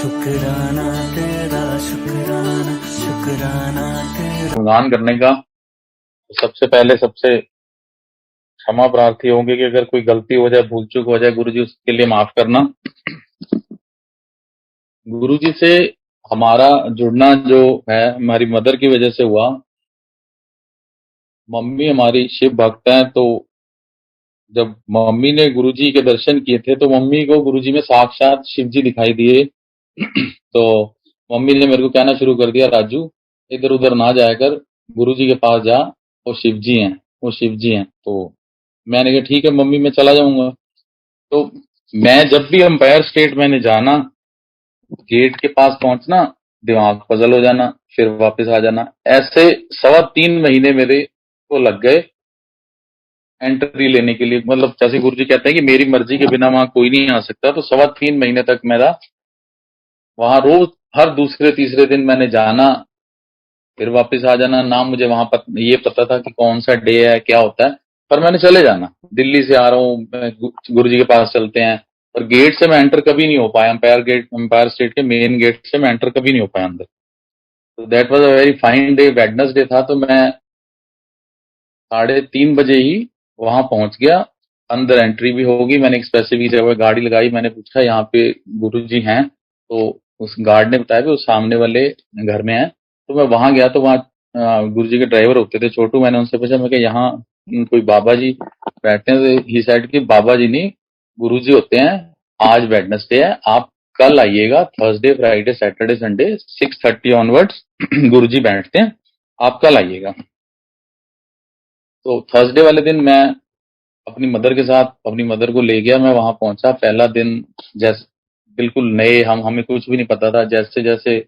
शुक्राना तेरा शुक्राना शुक्राना तेरा। गुणगान करने का तो सबसे पहले सबसे क्षमा प्रार्थी होंगे कि अगर कोई गलती हो जाए, भूल चूक हो जाए, गुरु जी उसके लिए माफ करना। गुरु जी से हमारा जुड़ना जो है हमारी मदर की वजह से हुआ। मम्मी हमारी शिव भक्त हैं, तो जब मम्मी ने गुरु जी के दर्शन किए थे तो मम्मी को गुरु जी में साक्षात शिव जी दिखाई दिए। तो मम्मी ने मेरे को कहना शुरू कर दिया, राजू इधर उधर ना जाया कर, गुरु जी के पास जा, वो शिव जी हैं, वो शिव जी हैं। तो मैंने कहा ठीक है मम्मी, मैं चला जाऊंगा। तो मैं जब भी अंपायर स्टेट मैंने जाना, गेट के पास पहुंचना, दिमाग पजल हो जाना, फिर वापस आ जाना। ऐसे 3.25 महीने मेरे को लग गए एंट्री लेने के लिए। मतलब जैसे गुरु जी कहते हैं कि मेरी मर्जी के बिना वहां कोई नहीं आ सकता, तो 3.25 महीने तक मेरा वहां रोज हर दूसरे तीसरे दिन मैंने जाना, फिर वापस आ जाना। ना मुझे वहां ये पता था कि कौन सा डे है, क्या होता है, पर मैंने चले जाना। दिल्ली से आ रहा हूँ, गुरु जी के पास चलते हैं। और गेट से मैं एंटर कभी नहीं हो पाया, अंपायर स्टेट के मेन गेट से मैं एंटर कभी नहीं हो पाया अंदर। तो that was a very fine day, Wednesday था, तो मैं 3:30 बजे ही वहां पहुंच गया। अंदर एंट्री भी होगी, मैंने एक स्पेसिफिक जगह गाड़ी लगाई, मैंने पूछा यहाँ पे गुरु जी हैं, तो उस गार्ड ने बताया कि वो सामने वाले घर में है। तो मैं वहां गया, तो वहाँ गुरु जी के ड्राइवर होते थे छोटू। मैंने उनसे पूछा, मैं यहाँ कोई बाबा जी बैठते हैं? तो ही सेड कि बाबा जी नहीं, गुरु जी होते हैं। आज वेडनेसडे है, आप कल आइएगा, Thursday Friday Saturday Sunday 6:30 onwards गुरु जी बैठते हैं, आप कल आइएगा। तो थर्सडे वाले दिन मैं अपनी मदर के साथ अपनी मदर को ले गया। मैं वहां पहुंचा, पहला दिन जैसे बिल्कुल नए, हमें कुछ भी नहीं पता था। जैसे जैसे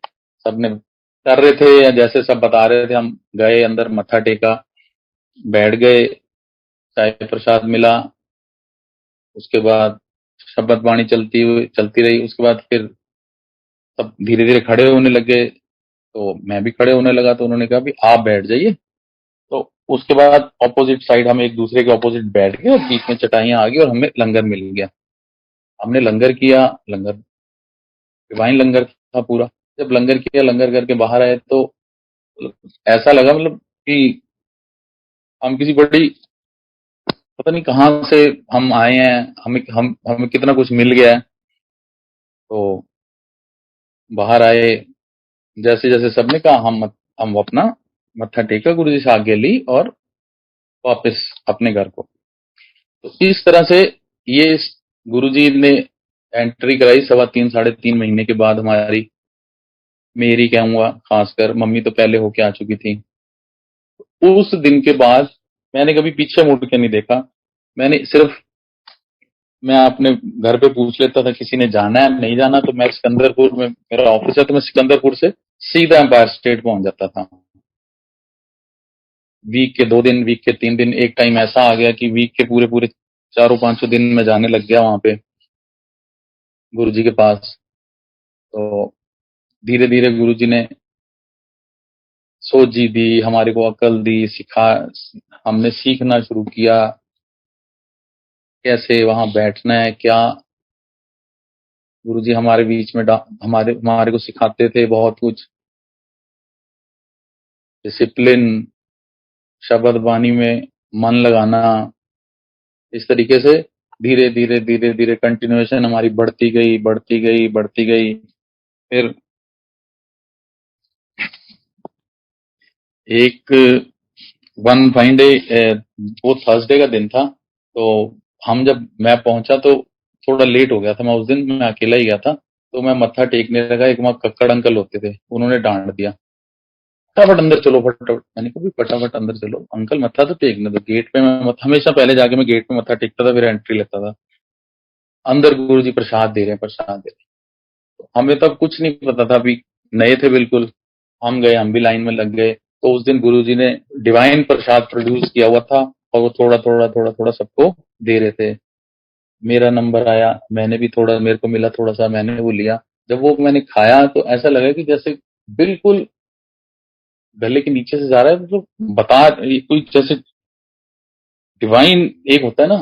सबने कर रहे थे या जैसे सब बता रहे थे, हम गए अंदर, मत्था टेका, बैठ गए, चाय प्रसाद मिला। उसके बाद शब्द वाणी चलती रही। उसके बाद फिर सब धीरे धीरे खड़े होने लगे, तो मैं भी खड़े होने लगा। तो उन्होंने कहा भी आप बैठ जाइए। तो उसके बाद ऑपोजिट साइड हम एक दूसरे के ऑपोजिट बैठ गए, और बीच में चटाइयां आ गई और हमें लंगर मिल गया। हमने लंगर किया, लंगर डिवाइन लंगर था पूरा। जब लंगर किया, लंगर करके बाहर आए, तो ऐसा लगा मतलब कि हम किसी बड़ी, पता नहीं कहाँ से हम आए हैं, हमें कितना कुछ मिल गया है। तो बाहर आए, जैसे जैसे सबने कहा, हम अपना मत्था टेका, गुरु जी से आज्ञा ली और वापस अपने घर को। तो इस तरह से ये गुरु जी ने एंट्री कराई 3.5 साढ़े 3 महीने के बाद हमारी। मेरी कहूंगा, खासकर मम्मी तो पहले होके आ चुकी थी। उस दिन के बाद मैंने कभी पीछे मुड़ के नहीं देखा। मैंने सिर्फ, मैं अपने घर पे पूछ लेता था किसी ने जाना है नहीं जाना, तो मैं सिकंदरपुर में मेरा ऑफिस है, तो मैं सिकंदरपुर से सीधा एम्पायर स्टेट पहुंच जाता था। वीक के 2 दिन, वीक के 3 दिन, एक टाइम ऐसा आ गया कि वीक के पूरे पूरे चारों पांचों दिन में जाने लग गया वहां पे गुरु जी के पास। तो धीरे धीरे गुरु जी ने सोची दी, हमारे को अकल दी, सिखा, हमने सीखना शुरू किया कैसे वहां बैठना है क्या। गुरुजी हमारे बीच में हमारे हमारे को सिखाते थे बहुत कुछ, डिसिप्लिन, शब्द वाणी में मन लगाना। इस तरीके से धीरे धीरे धीरे धीरे कंटिन्यूएशन हमारी बढ़ती गई, बढ़ती गई, बढ़ती गई। फिर एक वन फाइन डे, वो थर्सडे का दिन था। तो जब मैं पहुंचा तो थोड़ा लेट हो गया था। मैं उस दिन मैं अकेला ही गया था। तो मैं मत्था टेकने लगा, एक वहां कक्कड़ अंकल होते थे, उन्होंने डांट दिया, फटाफट अंदर चलो, फटाफट। मैंने कहा भी फटाफट अंदर चलो अंकल, मत्था तो टेकने दो। गेट पे मैं हमेशा पहले जाके मैं गेट पे मत्था टेकता था, फिर एंट्री लेता था। अंदर गुरु जी प्रसाद दे रहे हैं, प्रसाद दे रहे हैं। तो हमें तब कुछ नहीं पता था, अभी नए थे बिल्कुल। हम गए, हम भी लाइन में लग गए। तो उस दिन गुरु जी ने डिवाइन प्रसाद प्रोड्यूस किया हुआ था, और वो थोड़ा थोड़ा थोड़ा थोड़ा सबको दे रहे थे। मेरा नंबर आया, मैंने भी थोड़ा, मेरे को मिला थोड़ा सा, मैंने वो लिया। जब वो मैंने खाया तो ऐसा लगा कि जैसे बिल्कुल गले के नीचे से जा रहा है, मतलब कोई जैसे डिवाइन एक होता है ना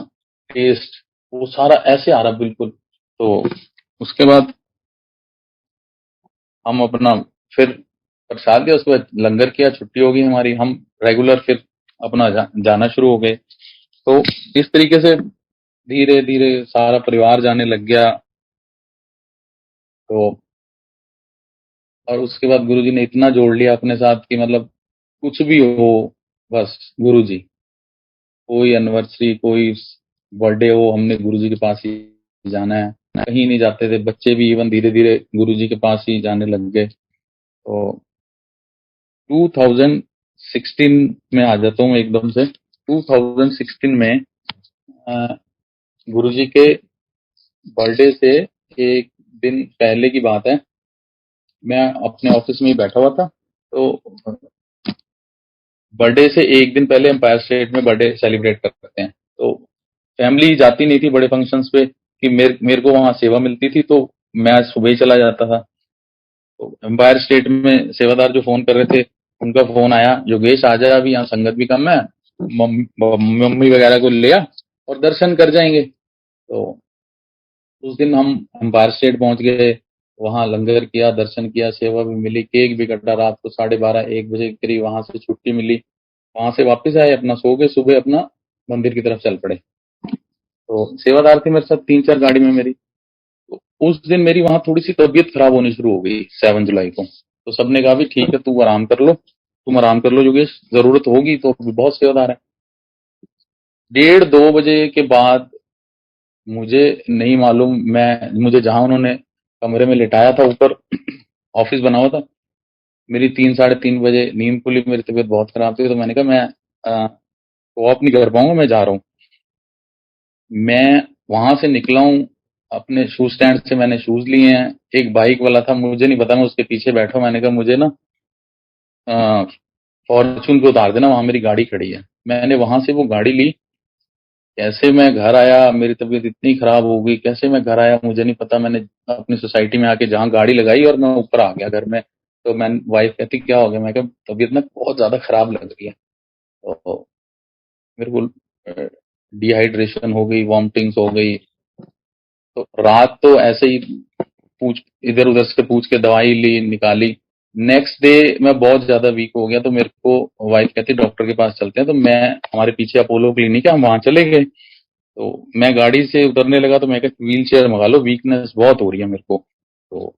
टेस्ट, वो सारा ऐसे आ रहा बिल्कुल। तो उसके बाद हम अपना फिर प्रसाद दिया, उसके बाद लंगर किया, छुट्टी हो गई हमारी, हम रेगुलर फिर अपना जाना शुरू हो गए। तो इस तरीके से धीरे धीरे सारा परिवार जाने लग गया। तो और उसके बाद गुरुजी ने इतना जोड़ लिया अपने साथ कि मतलब कुछ भी हो, बस गुरुजी, कोई एनिवर्सरी, कोई बर्थडे हो, हमने गुरुजी के पास ही जाना है। कहीं नहीं जाते थे, बच्चे भी इवन धीरे धीरे गुरुजी के पास ही जाने लग गए। तो 2016 में आ जाता हूँ एकदम से। 2016 में अ, गुरुजी के बर्थडे से एक दिन पहले की बात है। मैं अपने ऑफिस में ही बैठा हुआ था। तो बर्थडे से एक दिन पहले एम्पायर स्टेट में बर्थडे सेलिब्रेट करते हैं। तो फैमिली जाती नहीं थी बड़े फंक्शंस पे कि मेरे को वहां सेवा मिलती थी, तो मैं सुबह ही चला जाता था। तो एम्पायर स्टेट में सेवादार जो फोन कर रहे थे, उनका फोन आया, योगेश आ जाए, अभी यहाँ संगत भी कम है, मम्मी वगैरह को ले आ और दर्शन कर जाएंगे। तो उस दिन हम एम्पायर स्टेट पहुंच गए, वहां लंगर किया, दर्शन किया, सेवा भी मिली, केक भी कटा, रात को 12:30-1 बजे के करीब वहां से छुट्टी मिली। वहां से वापस आए, अपना सो गए, सुबह अपना मंदिर की तरफ चल पड़े। तो सेवादार थे मेरे साथ 3-4 गाड़ी में मेरी। तो उस दिन मेरी वहां थोड़ी सी तबीयत खराब होनी शुरू हो गई 7 जुलाई को। तो सबने कहा भी ठीक है, तू आराम कर लो, तुम आराम कर लो योगेश, जरूरत होगी तो बहुत सेवादार है। 1:30-2 बजे के बाद मुझे नहीं मालूम, मुझे जहां उन्होंने कमरे में लिटाया था, ऊपर ऑफिस बना हुआ था, मेरी 3-3:30 बजे नींद खुली, मेरी तबीयत बहुत खराब थी। तो मैंने कहा मैं वॉक नहीं कर पाऊंगा, मैं जा रहा हूँ। मैं वहां से निकला हूँ, अपने शूज स्टैंड से मैंने शूज लिए हैं। एक बाइक वाला था, मुझे नहीं पता, मैं उसके पीछे बैठा हूं। मैंने कहा मुझे ना फॉर्चून पे उतार देना, वहां मेरी गाड़ी खड़ी है। मैंने वहां से वो गाड़ी ली। कैसे मैं घर आया, मेरी तबीयत इतनी खराब हो गई, कैसे मैं घर आया मुझे नहीं पता। मैंने अपनी सोसाइटी में आके जहाँ गाड़ी लगाई और मैं ऊपर आ गया घर में। तो मैं वाइफ कहती क्या हो गया, मैं कहा तबीयत ना बहुत ज्यादा खराब लग रही है। तो मेरे को डिहाइड्रेशन हो गई, वॉमिटिंग्स हो गई। तो रात तो ऐसे ही पूछ इधर उधर से पूछ के दवाई ली, निकाली। नेक्स्ट डे मैं बहुत ज्यादा वीक हो गया, तो मेरे को वाइफ कहती डॉक्टर के पास चलते हैं। तो मैं, हमारे पीछे अपोलो क्लिनिक है, हम वहां चले गए। तो मैं गाड़ी से उतरने लगा, तो मैं कहा व्हील चेयर मंगा लो, वीकनेस बहुत हो रही है मेरे को। तो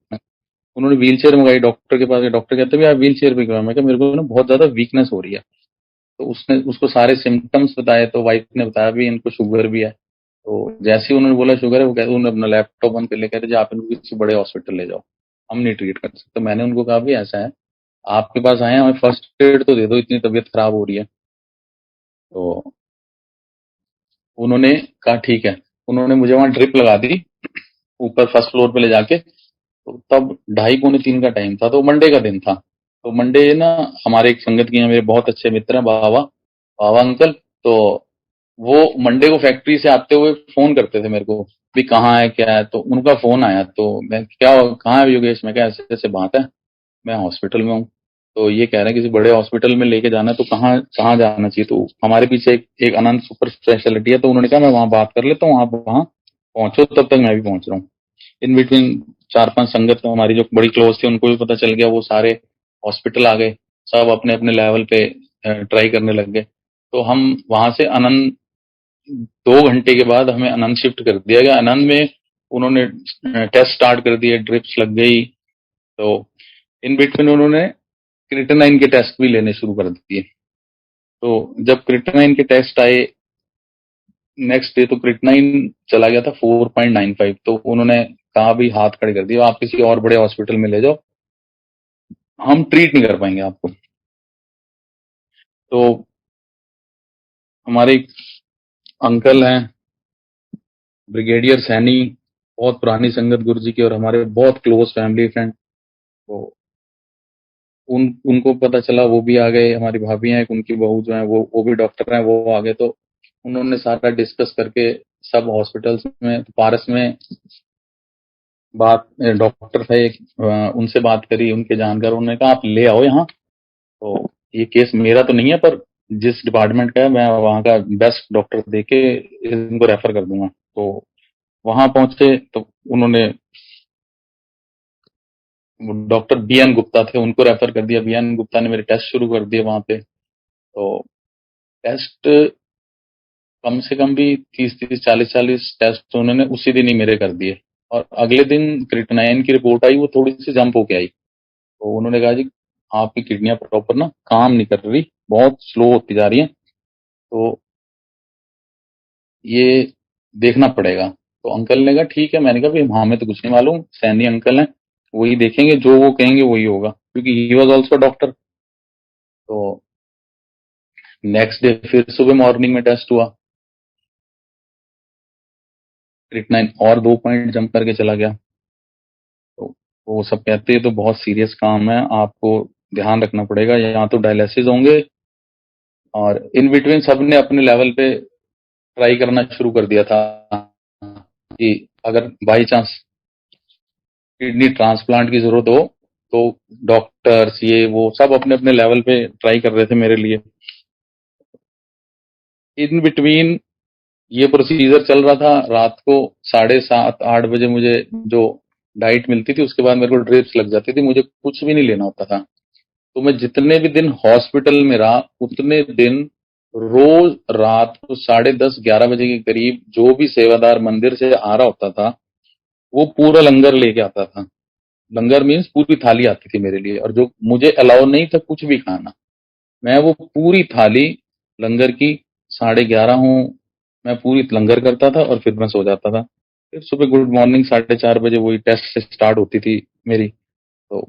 उन्होंने व्हील चेयर मंगाई, डॉक्टर के पास गए, डॉक्टर कहते भी आप व्हील चेयर पे क्यों आए? मैं कहा मेरे को ना बहुत ज्यादा वीकनेस हो रही है। तो उसने उसको सारे सिम्टम्स बताए, तो वाइफ ने बताया भी इनको शुगर भी है। तो जैसे ही उन्होंने बोला शुगर है, वो कहते उन्होंने अपना लैपटॉप बंद कर लिया, कहते जी आप इनको किसी बड़े हॉस्पिटल ले जाओ, हम नहीं ट्रीट कर सकते। तो मैंने उनको कहा भी ऐसा है, आपके पास आए हैं, हमें फर्स्ट एड तो दे दो, इतनी तबीयत खराब हो रही है। तो उन्होंने कहा ठीक है। उन्होंने मुझे वहां ड्रिप लगा दी, ऊपर फर्स्ट फ्लोर पे ले जाके। तो तब 2:30-3 का टाइम था, तो मंडे का दिन था। तो मंडे ना, हमारे एक संगत के यहाँ मेरे बहुत अच्छे मित्र हैं, बाबा बाबा अंकल। तो वो मंडे को फैक्ट्री से आते हुए फोन करते थे मेरे को भी कहाँ है क्या है। तो उनका फोन आया, तो मैं क्या कहाँ है योगेश? मैं क्या ऐसे ऐसे बात है, मैं हॉस्पिटल में हूँ। तो ये कह रहे हैं किसी बड़े हॉस्पिटल में लेके जाना है, तो कहाँ कहाँ जाना चाहिए? तो हमारे पीछे एक अनंत सुपर स्पेशलिटी है। तो उन्होंने कहा मैं वहां बात कर लेता हूँ, आप वहां पहुंचो, तब तक मैं भी पहुंच रहा हूँ। इन बिटवीन 4-5 संगत हमारी जो बड़ी क्लोज थी, उनको भी पता चल गया, वो सारे हॉस्पिटल आ गए, सब अपने अपने लेवल पे ट्राई करने लग गए। तो हम वहां से आनंद, 2 घंटे के बाद हमें आनंद शिफ्ट कर दिया गया। आनंद में उन्होंने टेस्ट स्टार्ट कर दिए, ड्रिप्स लग गई। तो इन बिटवीन उन्होंने क्रिटेनाइन के टेस्ट भी लेने शुरू कर दिए। तो जब क्रिटेनाइन के टेस्ट आए नेक्स्ट डे, तो क्रिटेनाइन चला गया था 4.95। तो उन्होंने कहा भी हाथ खड़े कर दिए, आप किसी और बड़े हॉस्पिटल में ले जाओ, हम ट्रीट नहीं कर पाएंगे आपको। तो हमारे एक अंकल हैं, ब्रिगेडियर सैनी, बहुत पुरानी संगत गुरु जी की और हमारे बहुत क्लोज फैमिली फ्रेंड। तो उनको पता चला, वो भी आ गए। हमारी भाभी हैं, उनकी बहू जो है, वो भी डॉक्टर हैं, वो आ गए। तो उन्होंने सारा डिस्कस करके सब हॉस्पिटल्स में, पारस में बात, डॉक्टर था एक, उनसे बात करी, उनके जानकार, उन्होंने कहा आप ले आओ यहाँ। तो ये केस मेरा तो नहीं है, पर जिस डिपार्टमेंट का है, मैं वहाँ का बेस्ट डॉक्टर देके इनको रेफर कर दूंगा। तो वहां पहुंचे, तो उन्होंने डॉक्टर बीएन गुप्ता थे, उनको रेफर कर दिया। बीएन गुप्ता ने मेरे टेस्ट शुरू कर दिए वहां पे। तो टेस्ट कम से कम भी 30-40 टेस्ट उन्होंने उसी दिन ही मेरे कर दिए। और अगले दिन क्रिएटिनिन की रिपोर्ट आई, वो थोड़ी सी जंप होके आई। तो उन्होंने कहा जी आपकी किडनियां प्रॉपर ना काम नहीं कर रही, बहुत स्लो होती जा रही हैं, तो ये देखना पड़ेगा। तो अंकल ने कहा ठीक है। मैंने कहा भाई हमें तो कुछ नहीं मालूम, सैनी अंकल हैं, वही देखेंगे, जो वो कहेंगे वही होगा, क्योंकि ही वॉज ऑल्सो डॉक्टर। तो नेक्स्ट डे फिर सुबह मॉर्निंग में टेस्ट हुआ, क्रिएटिनिन और 2 पॉइंट जंप करके चला गया। तो वो सब कहते हैं तो बहुत सीरियस काम है, आपको ध्यान रखना पड़ेगा, या तो डायलिसिस होंगे। और इन बिटवीन सबने अपने लेवल पे ट्राई करना शुरू कर दिया था कि अगर बाई चांस किडनी ट्रांसप्लांट की जरूरत हो तो डॉक्टर्स ये वो सब अपने अपने लेवल पे ट्राई कर रहे थे मेरे लिए। इन बिटवीन ये प्रोसीजर चल रहा था। रात को 7:30-8 बजे मुझे जो डाइट मिलती थी, उसके बाद मेरे को ड्रिप्स लग जाती थी, मुझे कुछ भी नहीं लेना होता था। तो मैं जितने भी दिन हॉस्पिटल में रहा, उतने दिन रोज रात को 10:30-11 बजे के करीब जो भी सेवादार मंदिर से आ रहा होता था, वो पूरा लंगर लेके आता था। लंगर मीन्स पूरी थाली आती थी मेरे लिए, और जो मुझे अलाउ नहीं था कुछ भी खाना, मैं वो पूरी थाली लंगर की 11:30 हूँ, मैं पूरी लंगर करता था और फिर मैं सो जाता था। फिर सुबह गुड मॉर्निंग 4:30 बजे वही टेस्ट से स्टार्ट होती थी मेरी। तो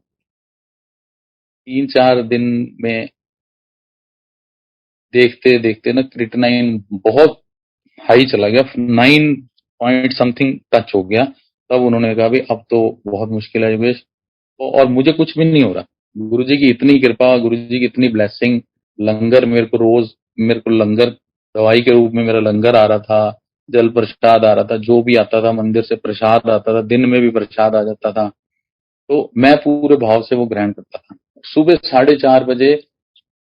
3-4 दिन में देखते देखते ना क्रिएटिनिन बहुत हाई चला गया, 9 पॉइंट समथिंग टच हो गया। तब उन्होंने कहा भाई अब तो बहुत मुश्किल है योगेश। और मुझे कुछ भी नहीं हो रहा, गुरुजी की इतनी कृपा, गुरुजी की इतनी ब्लेसिंग। लंगर मेरे को रोज, मेरे को लंगर दवाई के रूप में मेरा लंगर आ रहा था, जल प्रसाद आ रहा था, जो भी आता था मंदिर से प्रसाद आता था, दिन में भी प्रसाद आ जाता था। तो मैं पूरे भाव से वो ग्रहण करता था। सुबह 4:30 बजे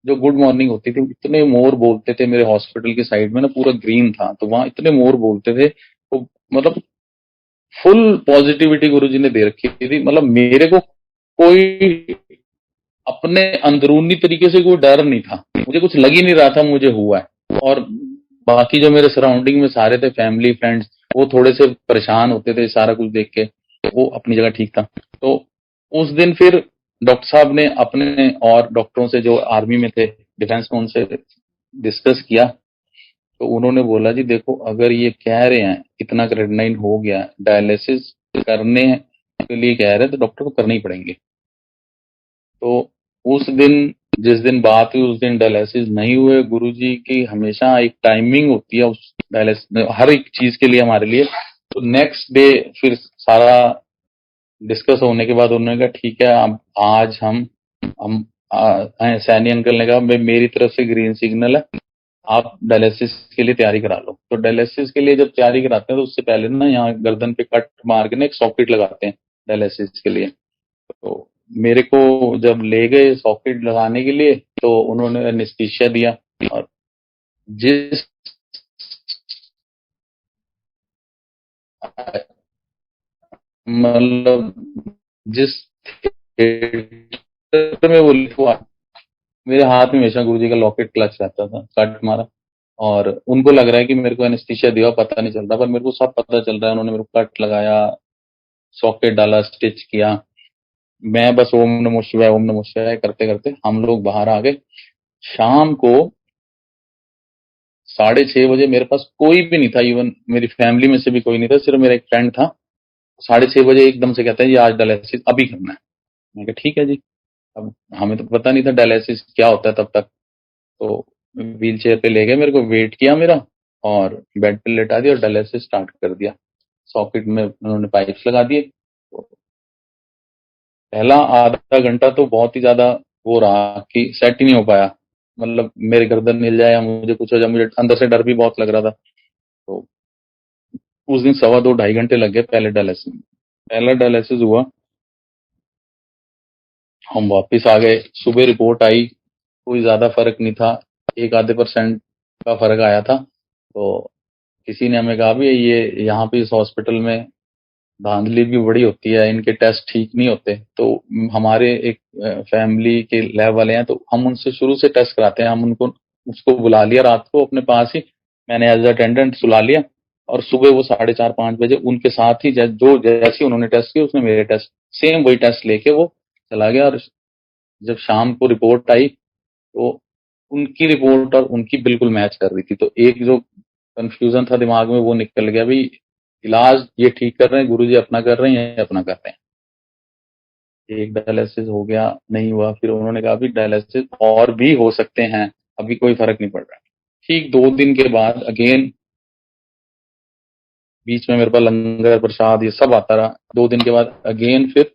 जो गुड मॉर्निंग होती थी, इतने मोर बोलते थे। मेरे हॉस्पिटल के साइड में ना पूरा ग्रीन था, तो वहां इतने मोर बोलते थे। तो मतलब फुल पॉजिटिविटी गुरुजी ने दे रखी थी। मतलब मेरे को कोई अपने अंदरूनी तरीके से कोई डर नहीं था, मुझे कुछ लग ही नहीं रहा था मुझे हुआ है। और बाकी जो मेरे सराउंडिंग में सारे थे, फैमिली फ्रेंड्स, वो थोड़े से परेशान होते थे सारा कुछ देख के, वो अपनी जगह ठीक था। तो उस दिन फिर डॉक्टर साहब ने अपने और डॉक्टरों से जो आर्मी में थे, डिफेंस में, उनसे डिस्कस किया। तो उन्होंने बोला जी देखो, अगर ये कह रहे हैं इतना क्रेडिनाइन हो गया, डायलिसिस करने के लिए कह रहे हैं, तो डॉक्टर को करने ही पड़ेंगे। तो उस दिन, जिस दिन बात हुई उस दिन डायलिसिस नहीं हुए। गुरुजी की हमेशा एक टाइमिंग होती है उस डायलिसिस हर एक चीज के लिए हमारे लिए। तो नेक्स्ट डे फिर सारा डिस्कस होने के बाद उन्होंने कहा ठीक है, अब आज हम सैनी अंकल ने कहा मेरी तरफ से ग्रीन सिग्नल है, आप डायलिसिस के लिए तैयारी करा लो। तो डायलिसिस के लिए जब तैयारी कराते हैं तो उससे पहले ना यहाँ गर्दन पे कट मार के ना एक सॉकेट लगाते हैं डायलिसिस के लिए। तो मेरे को जब ले गए सॉकेट लगाने के लिए, तो उन्होंने एनेस्थीसिया दिया। और जिस मतलब जिस थिएटर में वो लिखवा, मेरे हाथ में हमेशा गुरुजी का लॉकेट क्लच रहता था, कट मारा। और उनको लग रहा है कि मेरे को एनेस्थीसिया दिया पता नहीं चल रहा, पर मेरे को सब पता चल रहा है। उन्होंने मेरे को कट लगाया, सॉकेट डाला, स्टिच किया। मैं बस ओम नमो शिवाय, ओम नमो शिवाय करते करते हम लोग बाहर आ गए। शाम को 6:30 बजे मेरे पास कोई भी नहीं था, इवन मेरी फैमिली में से भी कोई नहीं था, सिर्फ मेरा एक फ्रेंड था। 6:30 बजे एकदम से कहता है ये आज डायलिसिस अभी करना है। मैं कहा ठीक है जी। अब हमें तो पता नहीं था डायलिसिस क्या होता है तब तक। तो व्हील चेयर पे ले गए, मेरे को वेट किया मेरा, और बेड पे लेटा दिया और डायलिसिस स्टार्ट कर दिया। सॉकेट में उन्होंने पाइप्स लगा दिए। तो पहला आधा घंटा तो बहुत ही ज्यादा वो रहा कि सेट ही नहीं हो पाया, मतलब मेरे गर्दन हिल जाए या मुझे कुछ हो जाए, मुझे अंदर से डर भी बहुत लग रहा था। तो उस दिन 2.25-2.5 घंटे लग गए पहले डायलिसिस में। पहला डायलिसिस हुआ, हम वापस आ गए। सुबह रिपोर्ट आई, कोई ज्यादा फर्क नहीं था, 1 आधे % का फर्क आया था। तो किसी ने हमें कहा भी ये यहाँ पे इस हॉस्पिटल में धांधली भी बड़ी होती है, इनके टेस्ट ठीक नहीं होते। तो हमारे एक फैमिली के लैब वाले हैं, तो हम उनसे शुरू से टेस्ट कराते हैं। हम उनको उसको बुला लिया रात को अपने पास ही, मैंने एज अटेंडेंट सुला लिया, और सुबह वो 4:30-5 बजे उनके साथ ही जो जैसे उन्होंने टेस्ट किया उसने मेरे टेस्ट सेम वही टेस्ट लेके वो चला गया। और जब शाम को रिपोर्ट आई तो उनकी रिपोर्ट और उनकी बिल्कुल मैच कर रही थी। तो एक जो कंफ्यूजन था दिमाग में वो निकल गया, भाई इलाज ये ठीक कर रहे हैं, गुरुजी अपना कर रहे हैं या अपना कर रहे हैं। एक डायलिसिस हो गया, नहीं हुआ, फिर उन्होंने कहा भी डायलिसिस और भी हो सकते हैं, अभी कोई फर्क नहीं पड़ रहा। ठीक 2 दिन के बाद अगेन, बीच में मेरे पास लंगर प्रसाद ये सब आता रहा। 2 दिन के बाद अगेन फिर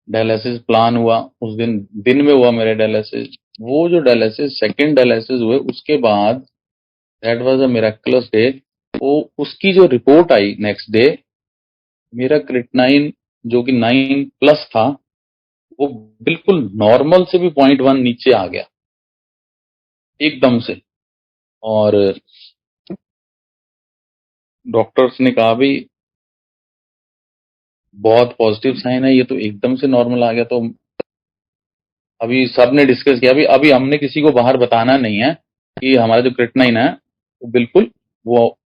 डायलिसिस प्लान हुआ। उस दिन में हुआ मेरे डायलिसिस। वो जो डायलिसिस सेकंड डायलिसिस हुए उसके बाद, that was a miracles day. वो उसकी जो रिपोर्ट आई नेक्स्ट डे, मेरा क्रिएटिनिन जो कि 9+ था वो बिल्कुल नॉर्मल से भी 0.1 नीचे आ गया एकदम से। और डॉक्टर्स ने कहा भी बहुत पॉजिटिव साइन है, ये तो एकदम से नॉर्मल आ गया। तो अभी सबने डिस्कस किया, अभी हमने किसी को बाहर बताना नहीं है कि हमारा जो क्रिएटिनिन है वो बिल्कुल वो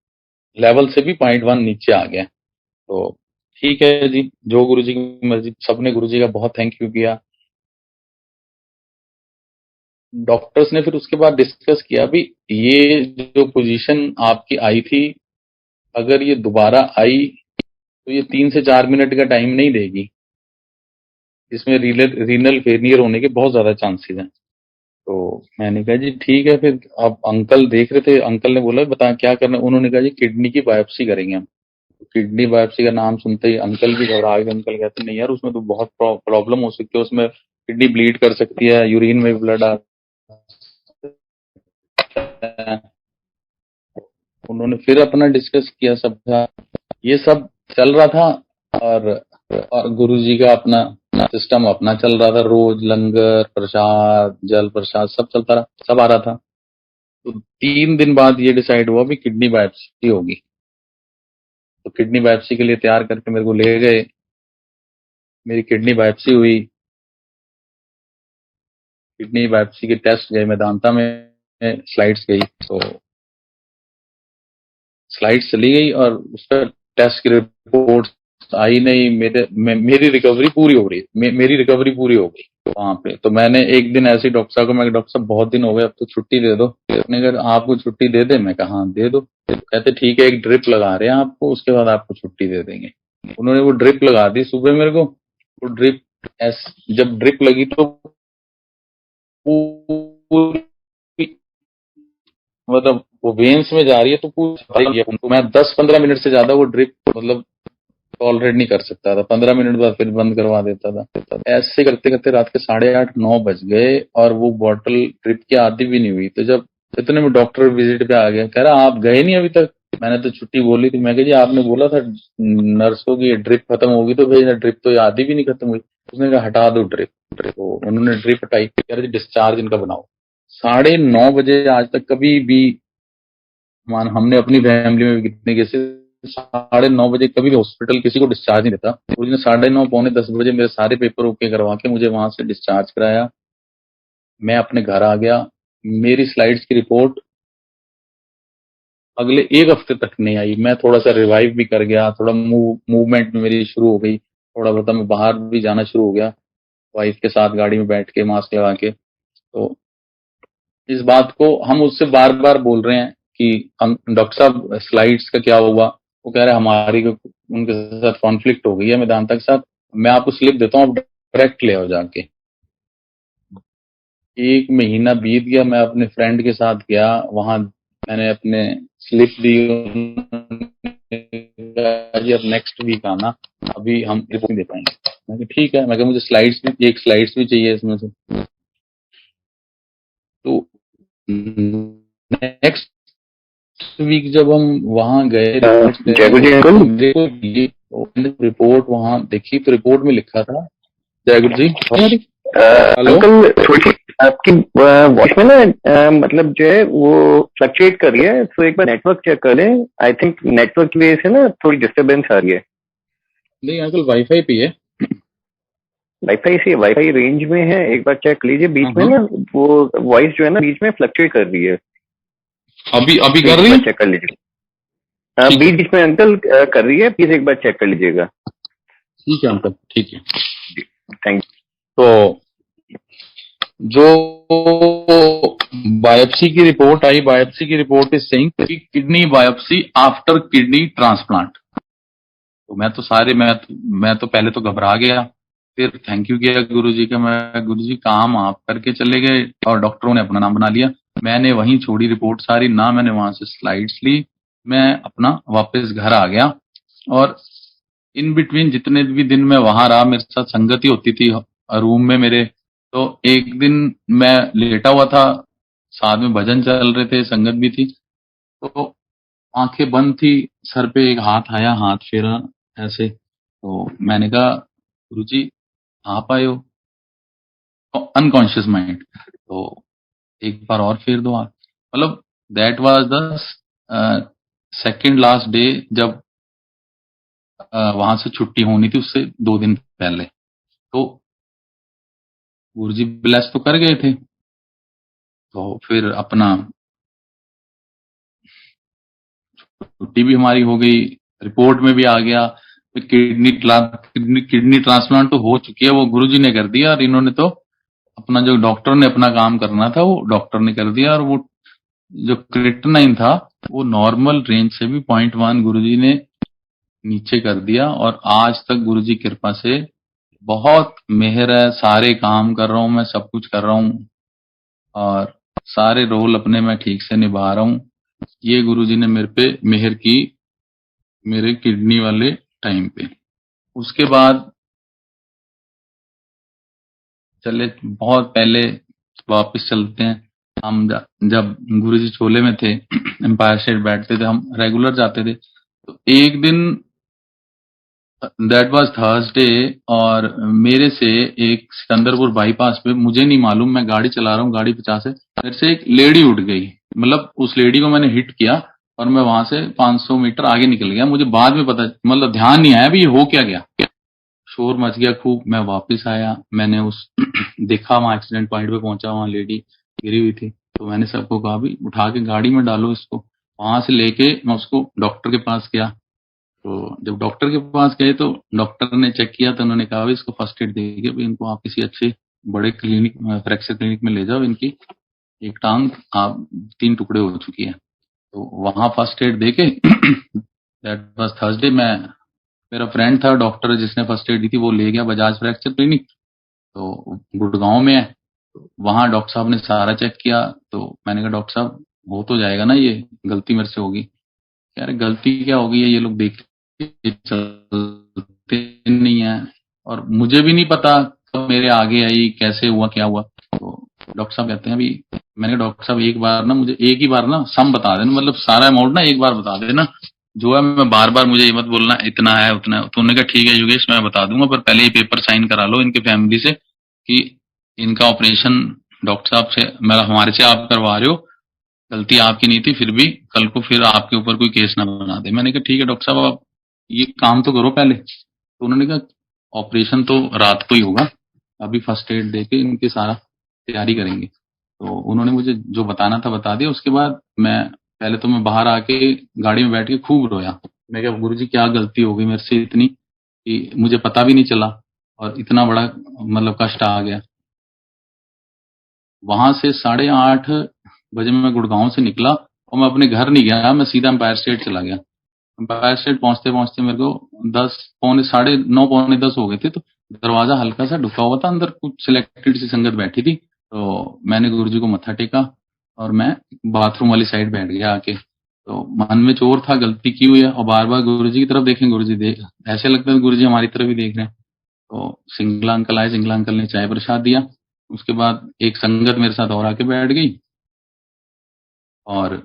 लेवल से भी 0.1 नीचे आ गया। तो ठीक है जी, जो गुरुजी की मर्जी। सबने गुरुजी का बहुत थैंक यू किया। डॉक्टर्स ने फिर उसके बाद डिस्कस किया भी, ये जो पोजीशन आपकी आई थी, अगर ये दोबारा आई तो ये 3 से 4 मिनट का टाइम नहीं देगी, इसमें रीनल फेलियर होने के बहुत ज्यादा चांसेस हैं। तो मैंने कहा जी ठीक है। फिर अब अंकल देख रहे थे, अंकल ने बोला बता क्या करना है? उन्होंने कहा जी किडनी की बायोप्सी करेंगे हम। किडनी बायोप्सी का नाम सुनते ही अंकल भी घबरा गए। अंकल कहते नहीं यार, उसमें तो बहुत प्रॉब्लम हो सकती है, उसमें किडनी ब्लीड कर सकती है, यूरिन में ब्लड आ सकता है। उन्होंने फिर अपना डिस्कस किया सब था, ये सब चल रहा था। और गुरुजी का अपना सिस्टम अपना चल रहा था, रोज लंगर प्रसाद जल प्रसाद सब चलता रहा, सब आ रहा था। तो 3 दिन बाद ये डिसाइड हुआ भी किडनी बायोप्सी होगी। तो किडनी बायोप्सी के लिए तैयार करके मेरे को ले गए, मेरी किडनी बायोप्सी हुई। किडनी बायोप्सी के टेस्ट गए मेदांता में, स्लाइड्स गई तो स्लाइड्स चली गई और उसका टेस्ट की रिपोर्ट आई नहीं। मेरी रिकवरी पूरी हो गई, मेरी रिकवरी पूरी हो गई वहां पे। तो मैंने एक दिन ऐसे डॉक्टर साहब को, मैं डॉक्टर साहब बहुत दिन हो गए, अब तो छुट्टी दे दो। उसने कहा आपको छुट्टी दे दे? मैं कहा हाँ दे दो। कहते ठीक है, एक ड्रिप लगा रहे हैं आपको, उसके बाद आपको छुट्टी दे देंगे। उन्होंने वो ड्रिप लगा दी सुबह मेरे को। वो ड्रिप जब ड्रिप लगी तो पूरी, मतलब वो वेन्स में जा रही है तो पूरी, तो मैं 10-15 मिनट से ज्यादा वो ड्रिप मतलब टॉलरेट नहीं कर सकता था। 15 मिनट बाद फिर बंद करवा देता था। ऐसे करते करते रात के 8:30-9 बज गए और वो बॉटल ड्रिप की आधी भी नहीं हुई। तो जब इतने में डॉक्टर विजिट पे आ गया, कह रहा आप गए नहीं अभी तक? मैंने तो छुट्टी बोली थी। मैं कहा जी आपने बोला था नर्सों की ड्रिप खत्म होगी तो भेजना, ड्रिप तो आधी भी नहीं खत्म हुई। उसने कहा हटा दो ड्रिप। तो उन्होंने ड्रिप हटाई, कह रहे डिस्चार्ज इनका बनाओ। 9:30 बजे आज तक कभी भी, मान हमने अपनी फैमिली में भी कितने केसेस, 9:30 बजे कभी भी हॉस्पिटल किसी को डिस्चार्ज नहीं देता। उसने 9:30 9:45 मेरे सारे पेपर ओके करवा के मुझे वहां से डिस्चार्ज कराया। मैं अपने घर आ गया। मेरी स्लाइड्स की रिपोर्ट अगले 1 हफ्ते तक नहीं आई। मैं थोड़ा सा रिवाइव भी कर गया, थोड़ा मूवमेंट मेरी शुरू हो गई, थोड़ा बहुत मैं बाहर भी जाना शुरू हो गया वाइफ के साथ गाड़ी में बैठ के मास्क लगा के। तो इस बात को हम उससे बार बार बोल रहे हैं कि हम डॉक्टर साहब स्लाइड्स का क्या हुआ? वो कह रहे हमारी उनके साथ कॉन्फ्लिक्ट हो गई है मेदांता के साथ, मैं आपको स्लिप देता हूँ, आप डायरेक्ट ले आओ जाके। 1 महीना बीत गया, मैं अपने फ्रेंड के साथ गया वहां, मैंने अपने स्लिप दी। जी अब नेक्स्ट वीक आना, अभी हम रिपोर्ट नहीं दे पाएंगे। मैं कहा ठीक है। मैं कहा मुझे स्लाइड्स भी, एक स्लाइड्स भी चाहिए इसमें से। तो नेक्स्ट वीक जब हम वहां गए, रिपोर्ट वहां देखी तो रिपोर्ट में लिखा था, जय गुरु जी। हेलो अंकल, आपकी वॉइस में ना मतलब जो है वो फ्लक्चुएट कर रही है, तो एक बार नेटवर्क चेक करें। आई थिंक नेटवर्क की वजह से ना थोड़ी डिस्टरबेंस आ रही है। नहीं अंकल वाईफाई पे है। वाईफाई से वाईफाई रेंज में है, एक बार चेक लीजिए। बीच में हाँ ना वो वॉइस जो है ना बीच में फ्लक्चुएट कर रही है, अभी अभी प्लीज कर एक रही बार है। चेक कर लीजिए। हाँ, ठीक है बीच बीच में अंकल कर रही है, प्लीज एक बार चेक कर लीजिएगा। ठीक है अंकल ठीक है। थैंक तो जो बायोप्सी की रिपोर्ट आई, बायोप्सी की रिपोर्ट इज सेइंग कि kidney biopsy after kidney transplant. तो मैं तो पहले तो घबरा गया, फिर थैंक यू किया गुरुजी का। मैं गुरुजी काम आप करके चले गए और डॉक्टरों ने अपना नाम बना लिया। मैंने वहीं छोड़ी रिपोर्ट सारी, ना मैंने वहां से स्लाइड्स ली, मैं अपना वापस घर आ गया। और इन बिटवीन जितने भी दिन मैं वहां रहा, मेरे साथ संगति होती थी रूम में मेरे। तो एक दिन मैं लेटा हुआ था, साथ में भजन चल रहे थे, संगत भी थी। तो आंखें बंद थी, सर पे एक हाथ आया, हाथ फेरा ऐसे। तो मैंने कहा गुरुजी आप आए हो, अनकॉन्शियस माइंड। तो एक बार और फेर दो हाथ। मतलब that was the second last day, जब वहां से छुट्टी होनी थी उससे 2 दिन पहले। तो गुरुजी ब्लेस तो कर गए थे। तो फिर अपना छुट्टी भी हमारी हो गई, रिपोर्ट में भी आ गया। फिर किडनी ट्रांसप्लांट तो हो चुकी है, वो गुरुजी ने कर दिया। और इन्होंने तो अपना जो डॉक्टर ने अपना काम करना था वो डॉक्टर ने कर दिया। और वो जो क्रिएटिनिन था वो नॉर्मल रेंज से भी 0.1 गुरुजी ने नीचे कर दिया। और आज तक गुरुजी की कृपा से बहुत मेहर है, सारे काम कर रहा हूं मैं, सब कुछ कर रहा हूं और सारे रोल अपने मैं ठीक से निभा रहा हूं। ये गुरुजी ने मेरे पे मेहर की, मेरे किडनी वाले टाइम पे। उसके बाद चले बहुत पहले, वापस चलते हैं। हम जब गुरुजी चोले में थे, एम्पायर स्टेट बैठते थे, हम रेगुलर जाते थे। तो एक दिन दैट वाज थर्सडे, और मेरे से एक सिकंदरपुर बाईपास पे, मुझे नहीं मालूम, मैं गाड़ी चला रहा हूँ, गाड़ी 50 है, मेरे से एक लेडी उठ गई। मतलब उस लेडी को मैंने हिट किया और मैं वहां से 500 मीटर आगे निकल गया। मुझे बाद में पता, मतलब ध्यान नहीं आया भी ये हो क्या गया। शोर मच गया खूब। मैं वापस आया, मैंने उस देखा, वहां एक्सीडेंट पॉइंट पे पहुंचा, वहां लेडी गिरी हुई थी। तो मैंने सबको कहा भी उठा के गाड़ी में डालो इसको। वहां से लेके मैं उसको डॉक्टर के पास गया। तो जब डॉक्टर के पास गए तो डॉक्टर ने चेक किया, तो उन्होंने कहा इसको फर्स्ट एड देंगे, इनको आप किसी अच्छे बड़े क्लिनिक, फ्रैक्चर क्लिनिक में ले जाओ, इनकी एक टांग आप 3 टुकड़े हो चुकी है। तो वहां फर्स्ट एड देके दैट वाज थर्सडे, मैं, मेरा फ्रेंड था डॉक्टर जिसने फर्स्ट एड दी थी, वो ले गया बजाज फ्रैक्चर क्लिनिक, तो गुड़गांव में है। तो वहां डॉक्टर साहब ने सारा चेक किया। तो मैंने कहा डॉक्टर साहब हो तो जाएगा ना, ये गलती मेरे से होगी। कह रहे गलती क्या होगी, ये लोग देख के चलते नहीं है। और मुझे भी नहीं पता कब मेरे आगे आई, कैसे हुआ, क्या हुआ। तो डॉक्टर साहब कहते हैं अभी, मैंने कहा डॉक्टर साहब एक बार ना मुझे, एक ही बार ना सम बता देना, मतलब सारा अमाउंट ना एक बार बता देना जो है। मैं बार बार मुझे ये मत बोलना इतना है उतना है। तो उन्होंने कहा ठीक है योगेश मैं बता दूंगा, पर पहले ही पेपर साइन करा लो इनके फैमिली से कि इनका ऑपरेशन डॉक्टर साहब से, मतलब हमारे से आप करवा रहे हो, गलती आपकी नहीं थी, फिर भी कल को फिर आपके ऊपर कोई केस ना बना दे। मैंने कहा ठीक है डॉक्टर साहब आप ये काम तो करो पहले। तो उन्होंने कहा ऑपरेशन तो रात को ही होगा, अभी फर्स्ट एड देके इनकी सारा तैयारी करेंगे। तो उन्होंने मुझे जो बताना था बता दिया। उसके बाद मैं बाहर आके गाड़ी में बैठ के खूब रोया। मैं कहा गुरुजी क्या गलती हो गई मेरे से इतनी कि मुझे पता भी नहीं चला और इतना बड़ा मतलब कष्ट आ गया। वहां से 8:30 बजे मैं गुड़गांव से निकला और मैं अपने घर नहीं गया, मैं सीधा एम्पायर स्टेट चला गया। एम्पायर स्टेट पहुंचते पहुंचते मेरे को 10, पौने 9:30, पौने 10 हो गए थे। तो दरवाजा हल्का सा ढुका हुआ था, अंदर कुछ सिलेक्टेड सी संगत बैठी थी। तो मैंने गुरुजी को मत्था टेका और मैं बाथरूम वाली साइड बैठ गया आके। तो मन में चोर था, गलती की हुई है, और बार बार गुरुजी की तरफ देखें, गुरुजी देख, ऐसे लगता है गुरुजी हमारी तरफ ही देख रहे हैं। तो सिंगला अंकल आए, सिंगला अंकल ने चाय प्रसाद दिया। उसके बाद एक संगत मेरे साथ और आके बैठ गई और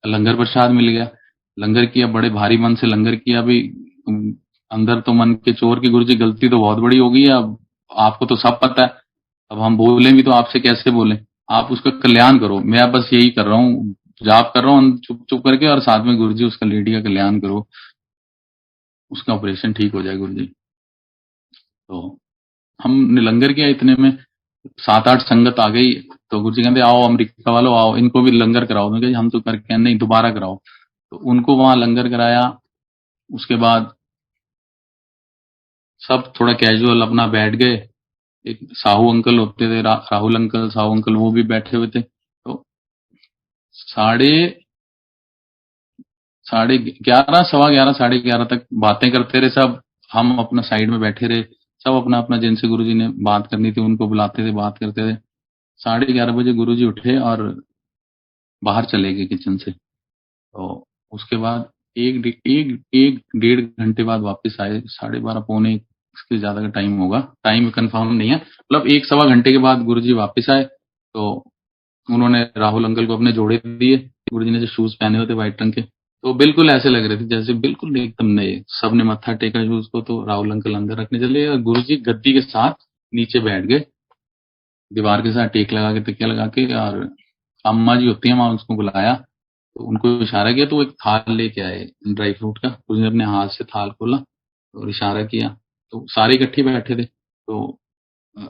लंगर प्रसाद मिल गया। लंगर किया, बड़े भारी मन से लंगर किया। अभी अंदर तो मन के चोर की गुरुजी गलती तो बहुत बड़ी हो गई है, अब आपको तो सब पता है, अब हम बोलें भी तो आपसे कैसे बोलें? आप उसका कल्याण करो। मैं बस यही कर रहा हूँ, जाप कर रहा हूँ चुप चुप करके, और साथ में गुरुजी उसका लेडी का कल्याण करो, उसका ऑपरेशन ठीक हो जाए गुरुजी। तो हमने लंगर किया, इतने में 7-8 संगत आ गई। तो गुरुजी कहते आओ अमेरिका वालों आओ, इनको भी लंगर कराओ। मैं कहा हम तो करके नहीं, दोबारा कराओ। तो उनको वहां लंगर कराया। उसके बाद सब थोड़ा कैजुअल अपना बैठ गए। एक साहू अंकल होते थे, राहुल अंकल, साहू अंकल, वो भी बैठे हुए थे। तो साढ़े साढ़े 11, सवा 11, साढ़े 11 तक बातें करते रहे सब। हम अपना साइड में बैठे रहे, सब अपना अपना जिनसे गुरुजी ने बात करनी थी उनको बुलाते थे, बात करते थे। 11:30 बजे गुरुजी उठे और बाहर चले गए किचन से। तो उसके बाद एक 1.5 घंटे बाद वापस आए, 12:30 पौने इससे ज्यादा का टाइम होगा, टाइम कंफर्म नहीं है, मतलब 1 सवा घंटे के बाद गुरुजी वापस आए। तो उन्होंने राहुल अंकल को अपने जोड़े दिए। गुरुजी ने जो शूज पहने हुए थे व्हाइट रंग के, तो बिल्कुल ऐसे लग रहे थे जैसे बिल्कुल एकदम नए। सबने मत्था टेका शूज को, तो राहुल अंकल अंदर रखने चले और गुरुजी गद्दी के साथ नीचे बैठ गए, दीवार के साथ टेक लगा के, तकिया लगा के। और अम्मा जी होती है वहां, उसको बुलाया, तो उनको इशारा किया, तो वो एक थाल लेके आए ड्राई फ्रूट का। उसने अपने हाथ से थाल खोला और इशारा किया, तो सारे इकट्ठे बैठे थे। तो अ,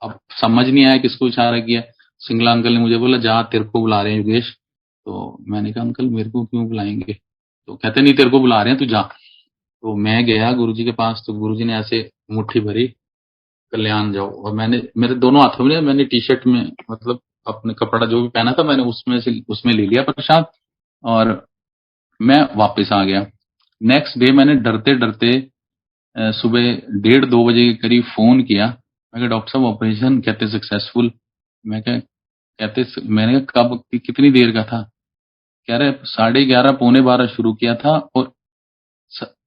अब समझ नहीं आया किसको इशारा किया। सिंगला अंकल ने मुझे बोला जा तेरे को बुला रहे हैं योगेश। तो मैंने कहा अंकल मेरे को क्यों बुलाएंगे? तो कहते नहीं तेरे को बुला रहे हैं, तू जा। तो मैं गया गुरुजी के पास, तो गुरुजी ने ऐसे मुट्ठी भरी, कल्याण जाओ। और मैंने मेरे दोनों हाथों में, मैंने टी शर्ट में, मतलब अपने कपड़ा जो भी पहना था मैंने उसमें ले लिया प्रसाद, और मैं वापस आ गया। नेक्स्ट डे मैंने डरते डरते सुबह 1:30-2 बजे के करीब फोन किया। मैं कहा डॉक्टर साहब ऑपरेशन कहते सक्सेसफुल। मैं कहा कहते मैंने कहा कब कितनी देर का था? कह रहे 11:30 पौने 12 शुरू किया था और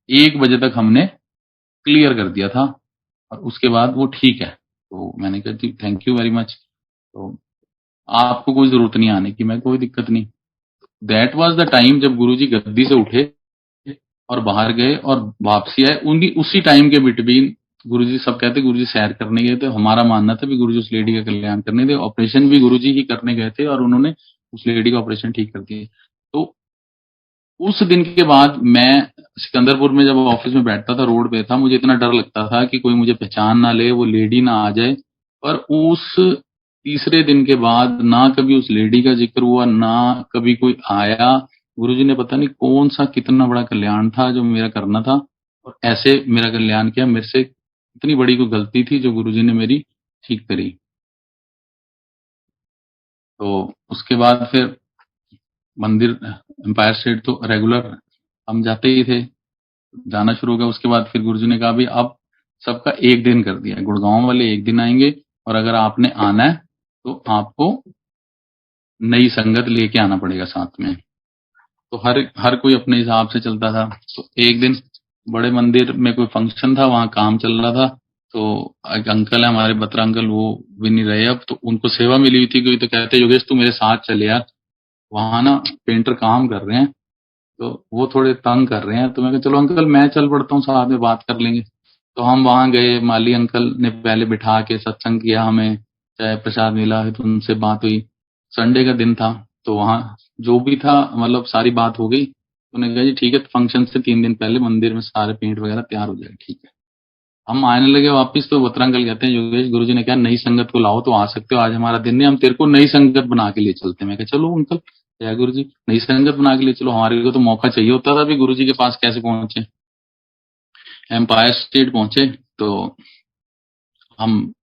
1 बजे तक हमने क्लियर कर दिया था, और उसके बाद वो ठीक है। तो मैंने कहा जी थैंक यू वेरी मच। तो आपको कोई जरूरत नहीं आने की, मैं कोई दिक्कत नहीं। दैट वाज द टाइम जब गुरुजी गद्दी से उठे और बाहर गए और वापसी आए। उनकी उसी टाइम के बिटवीन गुरुजी, सब कहते गुरुजी सैर करने गए थे, हमारा मानना था भी गुरुजी उस लेडी का कल्याण करने थे। ऑपरेशन भी गुरुजी ही करने गए थे और उन्होंने उस लेडी का ऑपरेशन ठीक कर दिया। तो उस दिन के बाद मैं सिकंदरपुर में जब ऑफिस में बैठता था, रोड पे था, मुझे इतना डर लगता था कि कोई मुझे पहचान ना ले, वो लेडी ना आ जाए। पर उस तीसरे दिन के बाद ना कभी उस लेडी का जिक्र हुआ, ना कभी कोई आया। गुरुजी ने पता नहीं कौन सा कितना बड़ा कल्याण था जो मेरा करना था, और ऐसे मेरा कल्याण किया। मेरे से इतनी बड़ी कोई गलती थी जो गुरुजी ने मेरी ठीक करी। तो उसके बाद फिर मंदिर एम्पायर स्टेट तो रेगुलर हम जाते ही थे, जाना शुरू हो गया। उसके बाद फिर गुरुजी ने कहा भी अब सबका एक दिन कर दिया है, गुड़गांव वाले एक दिन आएंगे, और अगर आपने आना है तो आपको नई संगत लेके आना पड़ेगा साथ में। तो हर हर कोई अपने हिसाब से चलता था। तो एक दिन बड़े मंदिर में कोई फंक्शन था, वहां काम चल रहा था। तो एक अंकल है हमारे, बत्रा अंकल, वो भी नहीं रहे अब, तो उनको सेवा मिली हुई थी। कोई तो कहते योगेश तू मेरे साथ चले यार, वहां ना पेंटर काम कर रहे हैं, तो वो थोड़े तंग कर रहे हैं। तो मैं कहा चलो अंकल मैं चल पड़ता हूँ, साथ में बात कर लेंगे। तो हम वहां गए, माली अंकल ने पहले बिठा के सत्संग किया, हमें चाय प्रसाद मिला, फिर उनसे बात हुई। संडे का दिन था, तो वहां जो भी था मतलब सारी बात हो गई। तो उन्होंने कहा जी ठीक है, फंक्शन से 3 दिन पहले मंदिर में सारे पेंट वगैरह तैयार हो जाए, ठीक है। हम आने लगे वापस, तो बत्रा अंकल कहते हैं योगेश गुरुजी ने कहा नई संगत को लाओ, तो आ सकते हो, आज हमारा दिन नहीं, हम तेरे को नई संगत बना के ले चलते हैं। मैं कहा चलो अंकल, जय गुरु जी, नई संगत बना के ले चलो, हमारे को तो मौका चाहिए होता था भी गुरु जी के पास कैसे पहुंचे। एम्पायर स्टेट पहुंचे, तो हम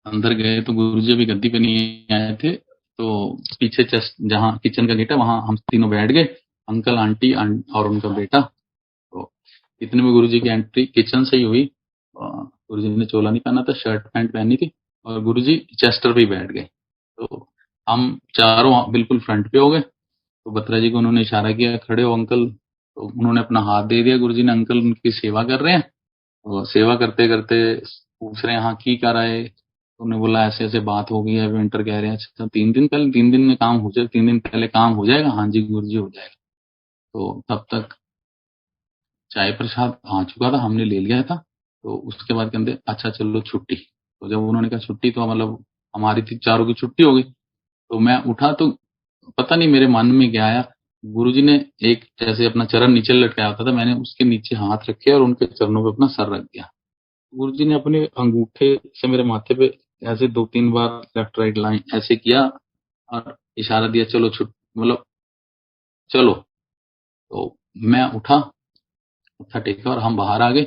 अंदर गए, तो गुरु जी अभी गद्दी पे नहीं आए थे। तो पीछे चेस्ट जहाँ किचन का गेट है वहां हम तीनों बैठ गए, अंकल आंटी और उनका बेटा। तो इतने में गुरु जी की एंट्री किचन से ही हुई। गुरु जी ने चोला नहीं पहना था, शर्ट पैंट पहनी थी, और गुरु जी चेस्टर पे ही बैठ गए। तो हम चारों बिल्कुल फ्रंट पे हो गए। तो बत्रा जी को उन्होंने इशारा किया खड़े हो अंकल। तो उन्होंने अपना हाथ दे दिया गुरुजी ने, अंकल उनकी सेवा कर रहे हैं। और सेवा करते करते पूछ रहे हैं हाँ की कर रहे। तो उन्होंने बोला ऐसे ऐसे बात हो गई है, विंटर कह रहे हैं अच्छा 3 दिन पहले, 3 दिन में काम हो जाए, 3 दिन पहले काम हो जाएगा, हाँ जी गुरुजी हो जाएगा। तो तब तक चाय प्रसाद आ चुका था, हमने ले लिया था। तो उसके बाद कहते अच्छा चलो छुट्टी। तो जब उन्होंने कहा छुट्टी, तो मतलब हमारी थी चारों की छुट्टी हो गई। तो मैं उठा तो पता नहीं मेरे मन में क्या आया, गुरुजी ने एक जैसे अपना चरण नीचे लटकाया होता था, मैंने उसके नीचे हाथ रखे और उनके चरणों पे अपना सर रख दिया। गुरुजी ने अपने अंगूठे से मेरे माथे पे ऐसे 2-3 बार लेफ्ट राइट लाइन ऐसे किया और इशारा दिया, चलो मतलब चलो। तो मैं उठा, मत्था टेका और हम बाहर आ गए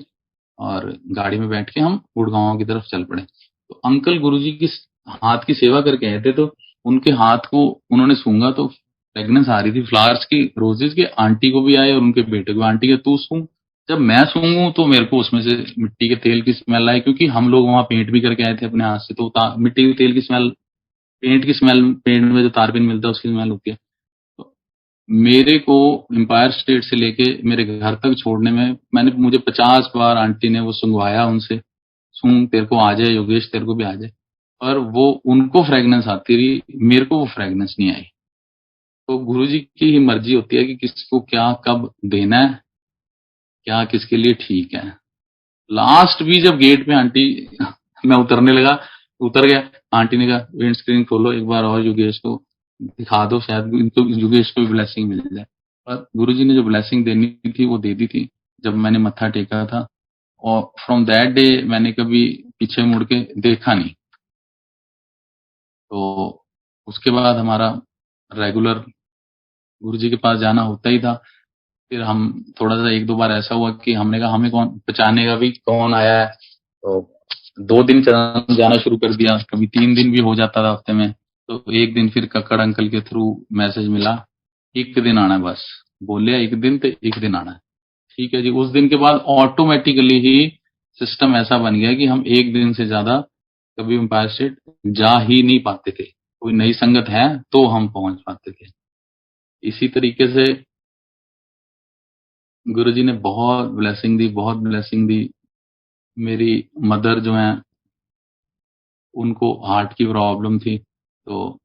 और गाड़ी में बैठ के हम गुड़गांव की तरफ चल पड़े। तो अंकल गुरुजी की हाथ की सेवा करके आए थे, तो उनके हाथ को उन्होंने सूंघा तो फ्रेगनेंस आ रही थी फ्लावर्स की, रोजेज की। आंटी को भी आए और उनके बेटे को। आंटी के तू सूंघ। जब मैं सूंघूं तो मेरे को उसमें से मिट्टी के तेल की स्मेल आई, क्योंकि हम लोग वहां पेंट भी करके आए थे अपने हाथ से, तो मिट्टी के तेल की स्मेल, पेंट की स्मेल, पेंट में जो तारपीन मिलता है उसकी स्मेल होती है। तो मेरे को एम्पायर स्टेट से लेके मेरे घर तक छोड़ने में मुझे 50 बार आंटी ने वो सुंघवाया उनसे, सूंघ तेरे को आ जाए योगेश, तेरे को भी आ जाए। और वो उनको फ्रेगनेंस आती रही, मेरे को वो फ्रेगनेंस नहीं आई। तो गुरुजी की ही मर्जी होती है कि किसको क्या कब देना है, क्या किसके लिए ठीक है। लास्ट भी जब गेट पे आंटी मैं उतरने लगा, उतर गया, आंटी ने कहा विंड स्क्रीन खोलो एक बार और योगेश को दिखा दो, शायद इनको योगेश को भी ब्लेसिंग मिल जाए। पर गुरुजी ने जो ब्लेसिंग देनी थी वो दे दी थी जब मैंने मत्था टेका था। और फ्रॉम दैट डे मैंने कभी पीछे मुड़ के देखा नहीं। तो उसके बाद हमारा रेगुलर गुरुजी के पास जाना होता ही था। फिर हम थोड़ा सा 1-2 बार ऐसा हुआ कि हमने कहा हमें कौन पहचानेगा भी कौन आया है, तो 2 दिन जाना शुरू कर दिया, कभी 3 दिन भी हो जाता था हफ्ते में। तो एक दिन फिर कक्कड़ अंकल के थ्रू मैसेज मिला, एक दिन आना है बस, बोले एक दिन तो एक दिन आना है। ठीक है जी। उस दिन के बाद ऑटोमेटिकली ही सिस्टम ऐसा बन गया कि हम एक दिन से ज्यादा कभी एम्पायर स्टेट जा ही नहीं पाते थे। कोई नई संगत है तो हम पहुंच पाते थे। इसी तरीके से गुरुजी ने बहुत ब्लेसिंग दी, बहुत ब्लेसिंग दी। मेरी मदर जो है उनको हार्ट की प्रॉब्लम थी, तो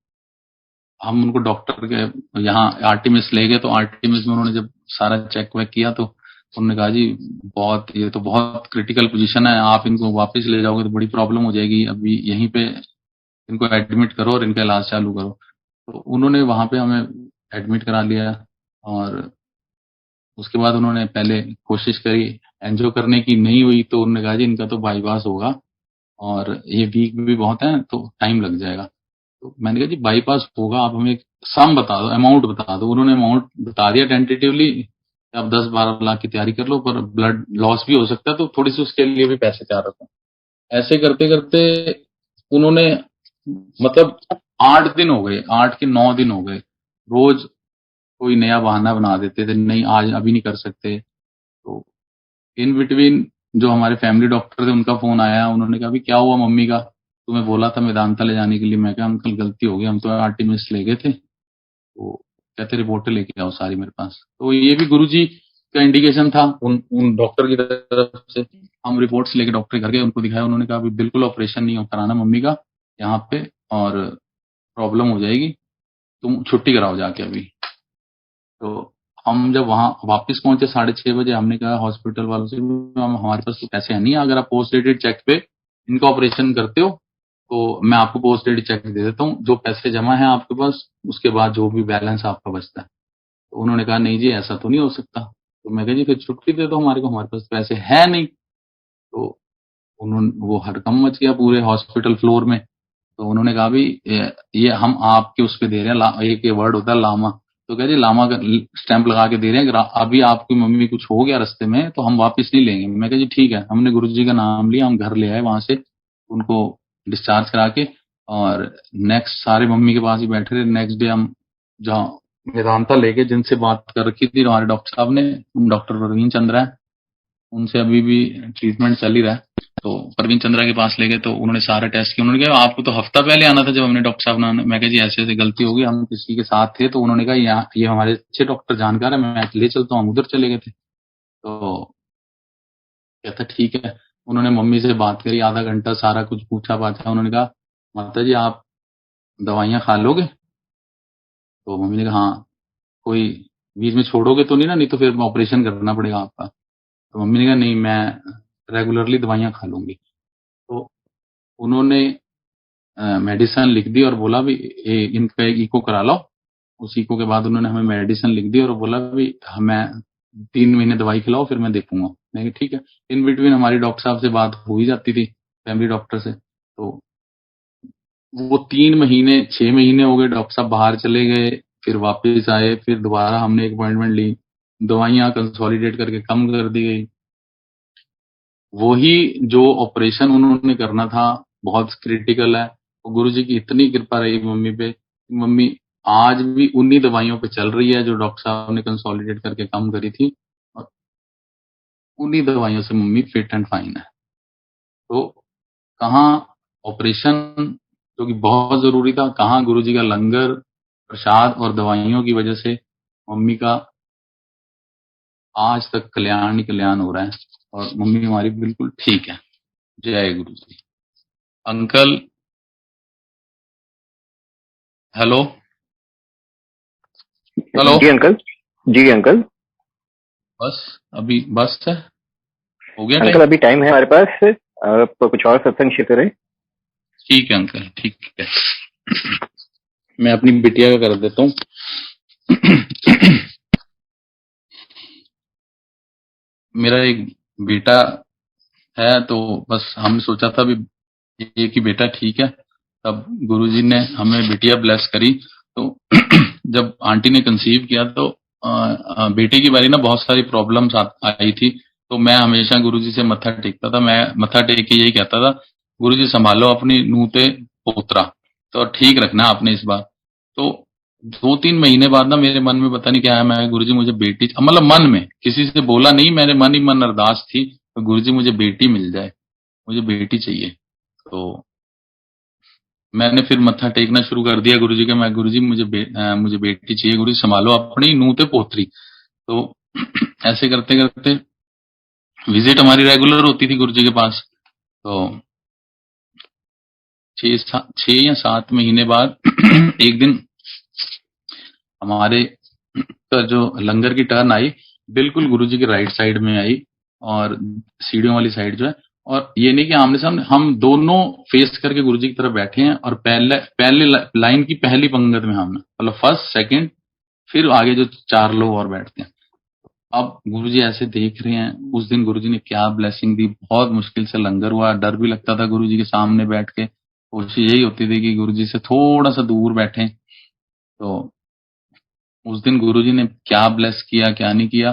हम उनको डॉक्टर के यहाँ आर्टिमिस ले गए। तो आर्टिमिस में उन्होंने जब सारा चेक वेक किया तो उन्होंने कहा जी बहुत, ये तो बहुत क्रिटिकल पोजीशन है, आप इनको वापस ले जाओगे तो बड़ी प्रॉब्लम हो जाएगी, अभी यहीं पे इनको एडमिट करो और इनका इलाज चालू करो। तो उन्होंने वहां पे हमें एडमिट करा लिया और उसके बाद उन्होंने पहले कोशिश करी एंजियो करने की, नहीं हुई तो उन्होंने कहा जी इनका तो बाईपास होगा और ये वीक भी बहुत है तो टाइम लग जाएगा। तो मैंने कहा जी बाईपास होगा, आप हमें एक सम बता दो, अमाउंट बता दो। उन्होंने अमाउंट बता दिया टेंटेटिवली, आप 10-12 लाख की तैयारी कर लो, पर ब्लड लॉस भी हो सकता है, तो थोड़ी सी उसके लिए भी पैसे तैयार रखो। ऐसे करते करते उन्होंने मतलब 8 दिन हो गए, 8 के 9 दिन हो गए, रोज कोई नया बहाना बना देते थे, नहीं आज अभी नहीं कर सकते। तो इन बिटवीन जो हमारे फैमिली डॉक्टर थे उनका फोन आया, उन्होंने कहा अभी क्या हुआ मम्मी का, तुम्हें बोला था मेदांता ले जाने के लिए। मैं कहा अंकल गलती हो गई, हम तो आर्टिमिस ले गए थे। तो कहते रिपोर्टें लेके आओ सारी मेरे पास। तो ये भी गुरुजी का इंडिकेशन था उन डॉक्टर की तरफ से। हम रिपोर्ट्स लेके डॉक्टर के घर गए, उनको दिखाया, उन्होंने कहा अभी बिल्कुल ऑपरेशन नहीं हो कराना मम्मी का यहाँ पे, और प्रॉब्लम हो जाएगी, तुम छुट्टी कराओ जाके अभी। तो हम जब वहां वापस पहुंचे 6:30 बजे, हमने कहा हॉस्पिटल वालों से हम हमारे पास तो पैसे है नहीं, अगर आप पोस्ट डेटेड चेक पे इनका ऑपरेशन करते हो तो मैं आपको पोस्ट डेटेड चेक दे देता हूँ, जो पैसे जमा है आपके पास उसके बाद जो भी बैलेंस आपका बचता है। तो उन्होंने कहा नहीं जी ऐसा तो नहीं हो सकता। तो मैं कहा जी फिर छुट्टी दे दो हमारे को, हमारे पास पैसे है नहीं। तो उन्होंने वो हड़कंप मच गया पूरे हॉस्पिटल फ्लोर में। तो उन्होंने कहा भी ये हम आपके उस पे दे रहे हैं, एक ये वर्ड होता है लामा। तो कह जी लामा का स्टैंप लगा के दे रहे हैं, अगर अभी आपकी मम्मी कुछ हो गया रास्ते में तो हम वापस नहीं लेंगे। मैं कहा जी ठीक है। हमने गुरु जी का नाम लिया, हम घर ले आए वहां से, उनको डिस्चार्ज करा के, और नेक्स्ट सारे मम्मी के पास ही बैठे रहे। नेक्स्ट डे हम जहाँ वेदांता लेके जिनसे बात कर रखी थी हमारे डॉक्टर साहब ने, डॉक्टर प्रवीण चंद्र है, उनसे अभी भी ट्रीटमेंट चल ही रहा है। तो प्रवीण चंद्रा के पास ले गए तो उन्होंने सारे टेस्ट किए। उन्होंने कहा आपको तो हफ्ता पहले आना था जब हमने डॉक्टर साहब ने। मैं कहा जी ऐसे ऐसे गलती हो गई, हम किसी के साथ थे। तो उन्होंने कहा यहाँ ये हमारे अच्छे डॉक्टर जानकार है, मैं ले चलता हूँ, हम उधर चले गए थे। तो कहता ठीक है। उन्होंने मम्मी से बात करी, आधा घंटा सारा कुछ पूछा पाछा। उन्होंने कहा माता जी आप दवाइयाँ खा लोगे? तो मम्मी ने कहा हाँ। कोई बीच में छोड़ोगे तो नहीं ना, नहीं तो फिर ऑपरेशन करना पड़ेगा आपका। तो मम्मी ने कहा नहीं मैं रेगुलरली दवाइयाँ खा लूंगी। तो उन्होंने मेडिसिन लिख दी और बोला भी इनका एक इको करा लो। उस इको के बाद उन्होंने हमें मेडिसिन लिख दी और बोला भी हमें 3 महीने दवाई खिलाओ, फिर मैं देखूंगा। मैं कहा ठीक है। इन बिटवीन हमारी डॉक्टर साहब से बात हो ही जाती थी, फैमिली डॉक्टर से। तो वो 3 महीने 6 महीने हो गए, डॉक्टर साहब बाहर चले गए, फिर वापस आए, फिर दोबारा हमने एक अपॉइंटमेंट ली, दवाइयां कंसोलिडेट करके कम कर दी गई। वही जो ऑपरेशन उन्होंने करना था बहुत क्रिटिकल है। और गुरुजी की इतनी कृपा रही मम्मी पे, मम्मी आज भी उन्हीं दवाइयों पे चल रही है जो डॉक्टर साहब ने कंसोलिडेट करके कम करी थी, और उन्हीं दवाइयों से मम्मी फिट एंड फाइन है। तो कहाँ ऑपरेशन जो कि बहुत जरूरी था, कहाँ गुरुजी का लंगर प्रसाद और दवाइयों की वजह से मम्मी का आज तक कल्याण ही कल्याण हो रहा है, और मम्मी हमारी बिल्कुल ठीक है। जय गुरु जी। Uncle hello hello. जी अंकल। जी अंकल। बस अभी बस है, हो गया अंकल टाइम। अभी टाइम है हमारे पास, आप कुछ और सत्संग शेयर करें। ठीक है अंकल, ठीक है। मैं अपनी बिटिया का कर देता हूँ। मेरा एक बेटा है, तो बस हम सोचा था भी एक ही बेटा ठीक है। तब गुरुजी ने हमें बिटिया ब्लेस करी। तो जब आंटी ने कंसीव किया तो बेटे की बारी ना बहुत सारी प्रॉब्लम्स आई थी। तो मैं हमेशा गुरुजी से मत्था टेकता था। मैं मत्था टेक के यही कहता था, गुरुजी संभालो अपनी नूते पोतरा, तो ठीक रखना आपने इस बार। तो 2-3 महीने बाद ना मेरे मन में पता नहीं क्या है, मैं गुरुजी मुझे बेटी, मतलब मन में किसी से बोला नहीं, मेरे मन ही मन अरदास थी तो गुरुजी मुझे बेटी मिल जाए, मुझे बेटी चाहिए। तो मैंने फिर मत्था टेकना शुरू कर दिया गुरुजी के, मैं गुरुजी मुझे बेटी चाहिए, गुरुजी संभालो अपनी नूते पोतरी। तो ऐसे करते करते विजिट हमारी रेगुलर होती थी गुरुजी के पास। तो 6 या 7 महीने बाद एक दिन हमारे का जो लंगर की टर्न आई, बिल्कुल गुरुजी के राइट साइड में आई, और सीढ़ियों वाली साइड जो है, और ये नहीं कि आमने सामने, हम दोनों फेस करके गुरुजी की तरफ बैठे हैं, और पहले पहले लाइन की पहली पंगत में हम, मतलब फर्स्ट सेकंड, फिर आगे जो 4 लोग और बैठते हैं। अब गुरुजी ऐसे देख रहे हैं। उस दिन गुरुजी ने क्या ब्लेसिंग दी, बहुत मुश्किल से लंगर हुआ, डर भी लगता था गुरुजी के सामने बैठ के, कोशिश यही होती थी कि गुरुजी से थोड़ा सा दूर बैठे। तो उस दिन गुरुजी ने क्या ब्लेस किया क्या नहीं किया।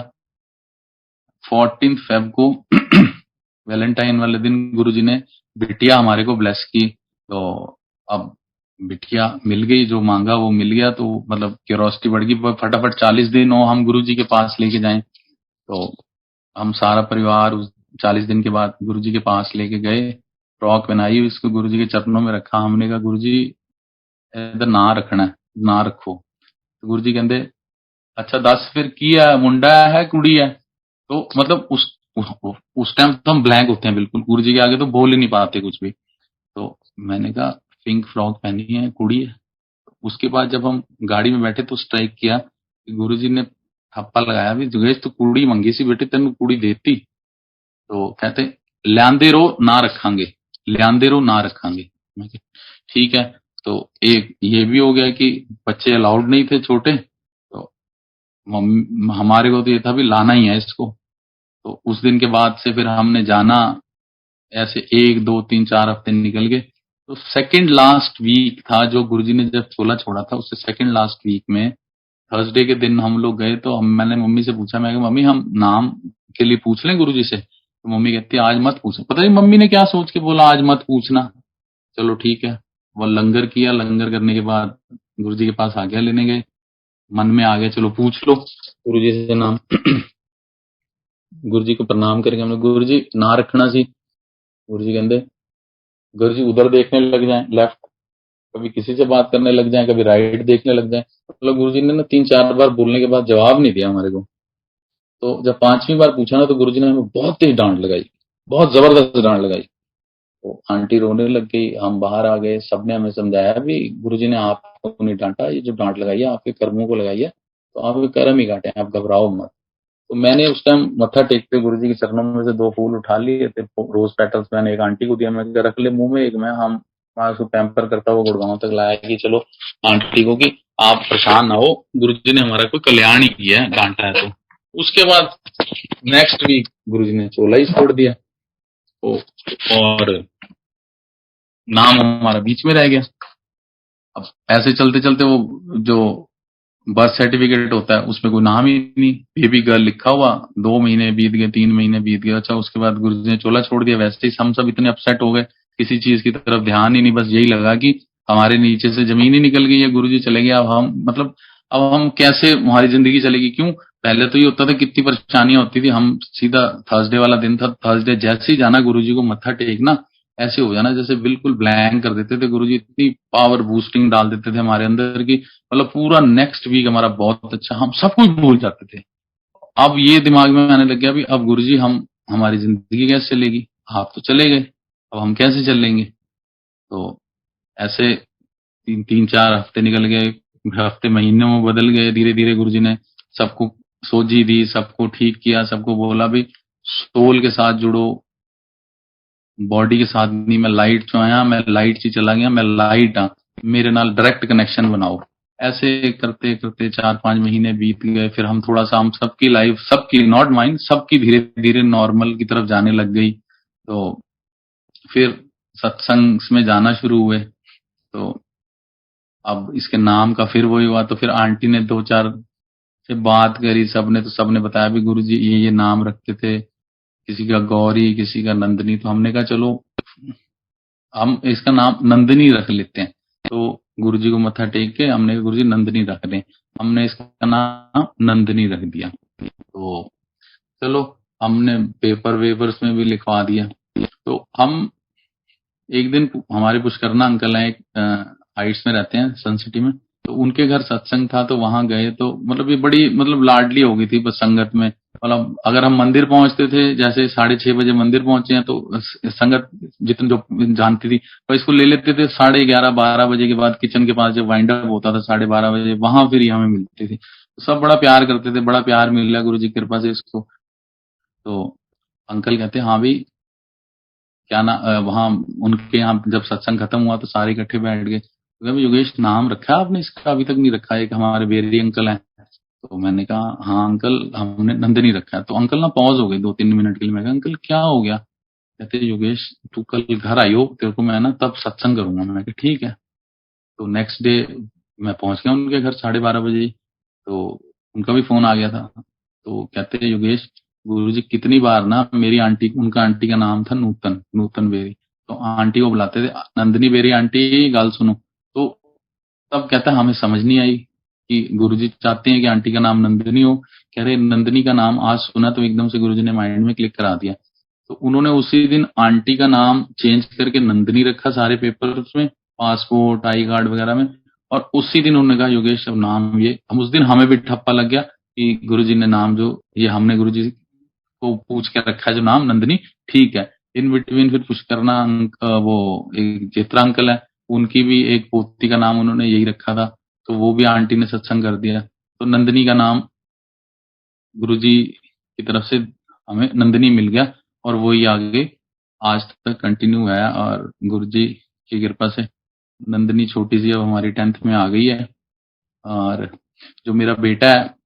14 फेब को वैलेंटाइन वाले दिन गुरुजी ने बिटिया हमारे को ब्लेस की। तो अब बिटिया मिल गई, जो मांगा वो मिल गया। तो मतलब क्यूरोसिटी बढ़ गई, फटाफट 40 दिन हो हम गुरुजी के पास लेके जाएं। तो हम सारा परिवार उस 40 दिन के बाद गुरुजी के पास लेके गए, फ्रॉक पहनाई, इसको गुरुजी के चरणों में रखा। हमने कहा गुरुजी इधर ना रखना है, ना रखो। तो गुरुजी कहते अच्छा दस फिर की है, मुंडा है कुड़ी है। तो मतलब उस टाइम तो हम ब्लैंक होते हैं बिल्कुल, गुरुजी के आगे तो बोल ही नहीं पाते कुछ भी। तो मैंने कहा पिंक फ्रॉक पहनी है, कुड़ी है। उसके बाद जब हम गाड़ी में बैठे तो स्ट्राइक किया कि गुरुजी ने थप्पा लगाया भी, जुगेश तो कुड़ी मंगी सी बेटे, तेन कुड़ी देती। तो कहते ल्यांदे रो ना रखांगे, ल्यांदे रो ना रखांगे। मैं कहा, ठीक है। तो एक ये भी हो गया कि बच्चे अलाउड नहीं थे छोटे, तो हमारे को तो ये था भी लाना ही है इसको। तो उस दिन के बाद से फिर हमने जाना, ऐसे 1, 2, 3, 4 हफ्ते निकल गए। तो सेकंड लास्ट वीक था जो गुरुजी ने जब चोला छोड़ा था, उससे सेकंड लास्ट वीक में थर्सडे के दिन हम लोग गए। तो मैंने मम्मी से पूछा, मैं मम्मी हम नाम के लिए पूछ लें गुरुजी से। तो मम्मी कहती है आज मत पूछो। पता नहीं मम्मी ने क्या सोच के बोला आज मत पूछना। चलो ठीक है। वो लंगर किया, लंगर करने के बाद गुरुजी के पास आज्ञा लेने गए। मन में आ गया चलो पूछ लो गुरुजी से नाम। गुरुजी को प्रणाम करके हमने, गुरुजी ना रखना सी। गुरुजी कहते गुरुजी उधर देखने लग जाए लेफ्ट, कभी किसी से बात करने लग जाए, कभी राइट देखने लग जाए। मतलब गुरुजी ने ना 3-4 बार बोलने के बाद जवाब नहीं दिया हमारे को। तो जब 5वीं बार पूछा ना तो गुरुजी ने हमें बहुत तेज डांट लगाई, बहुत जबरदस्त डांट लगाई। तो आंटी रोने लग गई, हम बाहर आ गए, सबने हमें समझाया भी गुरुजी ने आपको नहीं डांटा, ये जो डांट लगाई है आपके कर्मों को लगाई है, तो आपके कर्म ही काटे हैं, आप घबराओ मत। तो मैंने उस टाइम मत्था टेकते गुरुजी के चरणों में से 2 फूल उठा लिए थे, रोज पेटल्स मैंने एक आंटी को दिया, मैं कहा रख ले मुंह में, एक मैं उसको पैम्पर करता हुआ गुड़गांव तक लाया कि चलो आंटी को कि आप परेशान ना हो, गुरुजी ने हमारा कोई कल्याण ही किया है, डांटा है तो। उसके बाद नेक्स्ट वीक गुरुजी ने चोला ही छोड़ दिया, और नाम हमारा बीच में रह गया। अब ऐसे चलते चलते वो जो बर्थ सर्टिफिकेट होता है उसमें कोई नाम ही नहीं, बेबी गर्ल लिखा हुआ, 2 महीने बीत गए, 3 महीने बीत गए। अच्छा, उसके बाद गुरुजी ने चोला छोड़ दिया। वैसे ही हम सब इतने अपसेट हो गए, किसी चीज की तरफ ध्यान ही नहीं, बस यही लगा कि हमारे नीचे से जमीन ही निकल गई है, गुरुजी चले गए। अब हम कैसे, हमारी जिंदगी चलेगी? क्यों? पहले तो ये होता था, कितनी परेशानियां होती थी। हम सीधा थर्सडे वाला दिन था, थर्सडे जैसे ही जाना गुरुजी को मत्था टेकना, ऐसे हो जाना जैसे बिल्कुल ब्लैंक कर देते थे गुरुजी। इतनी पावर बूस्टिंग डाल देते थे हमारे अंदर की, मतलब पूरा नेक्स्ट वीक हमारा बहुत अच्छा, हम सब कुछ भूल जाते थे। अब ये दिमाग में आने लग गया भी अब गुरुजी हमारी जिंदगी कैसे चलेगी? आप तो चले गए, अब हम कैसे चलेंगे? तो ऐसे 3-4 हफ्ते निकल गए, हफ्ते महीनों में बदल गए। धीरे धीरे गुरुजी ने सबको सोझी दी, सबको ठीक किया, सबको बोला भी सोल के साथ जुड़ो, बॉडी के साथ नहीं। मैं लाइट चो आया, मैं लाइट च चला गया, मैं लाइट हाँ, मेरे नाल डायरेक्ट कनेक्शन बनाओ। ऐसे करते करते 4-5 महीने बीत गए। फिर हम थोड़ा सा, हम सबकी लाइफ, सबकी नॉट माइंड, सबकी धीरे धीरे नॉर्मल की तरफ जाने लग गई। तो फिर सत्संग में जाना शुरू हुए। तो अब इसके नाम का फिर वही हुआ। तो फिर आंटी ने 2-4 से बात करी, सबने, तो सबने बताया भी गुरुजी ये नाम रखते थे, किसी का गौरी, किसी का नंदनी। तो हमने कहा चलो हम इसका नाम नंदनी रख लेते हैं। तो गुरुजी को मत्था टेक के हमने कहा गुरुजी नंदनी रख दें, हमने इसका नाम नंदनी रख दिया। तो चलो हमने पेपर वेपर्स में भी लिखवा दिया। तो हम एक दिन, हमारे पुष्करना अंकल हैं, एक हाइट्स में रहते हैं, सन सिटी में, तो उनके घर सत्संग था, तो वहां गए। तो मतलब ये बड़ी, मतलब लाडली हो गई थी बस संगत में। मतलब अगर हम मंदिर पहुंचते थे, जैसे 6:30 बजे मंदिर पहुंचे हैं, तो संगत जितने जो जानती थी तो इसको ले लेते थे। 11:30-12 बजे के बाद किचन के पास जब वाइंड अप होता था 12:30 बजे, वहां फिर ये हमें मिलती थी। तो सब बड़ा प्यार करते थे, बड़ा प्यार मिला गुरु जी की कृपा से इसको। तो अंकल कहते हाँ भाई, क्या ना, वहां उनके यहाँ जब सत्संग खत्म हुआ तो सारे इकट्ठे बैठ गए। तो कहा, योगेश नाम रखा आपने इसका? अभी तक नहीं रखा। एक हमारे बेरी अंकल हैं। तो मैंने कहा हाँ अंकल, हमने नंदनी रखा है। तो अंकल ना पॉज हो गए 2-3 मिनट के लिए। मैं कहा अंकल क्या हो गया? कहते योगेश तू कल घर आइयो, तेरे को मैं ना तब सत्संग करूंगा। मैं कहा ठीक है। तो नेक्स्ट डे मैं पहुंच गया उनके घर 12:30 बजे। तो उनका भी फोन आ गया था। तो कहते योगेश गुरुजी कितनी बार ना मेरी आंटी, उनका आंटी का नाम था नूतन बेरी, तो आंटी को बुलाते थे, नंदनी बेरी आंटी गाल सुनो। तो तब कहता हमें समझ नहीं आई कि गुरुजी चाहते हैं कि आंटी का नाम नंदनी हो। कह रहे नंदनी का नाम आज सुना तो एकदम से गुरुजी ने माइंड में क्लिक करा दिया। तो उन्होंने उसी दिन आंटी का नाम चेंज करके नंदनी रखा सारे पेपर्स में, पासपोर्ट, आई कार्ड वगैरह में। और उसी दिन उन्होंने कहा योगेश अब नाम ये, हम उस दिन हमें भी ठप्पा लग गया कि गुरुजी ने नाम जो ये हमने गुरुजी को पूछ के रखा है जो नाम नंदनी, ठीक है। इन बिटवीन फिर पुष्करना वो एक चित्रा अंकल है, उनकी भी एक पोती का नाम उन्होंने यही रखा था, तो वो भी आंटी ने सत्संग कर दिया। तो नंदनी का नाम गुरुजी की तरफ से हमें नंदनी मिल गया, और वही आगे आज तक कंटिन्यू है। और गुरुजी की कृपा से नंदनी छोटी सी अब हमारी 10th में आ गई है। और जो मेरा बेटा है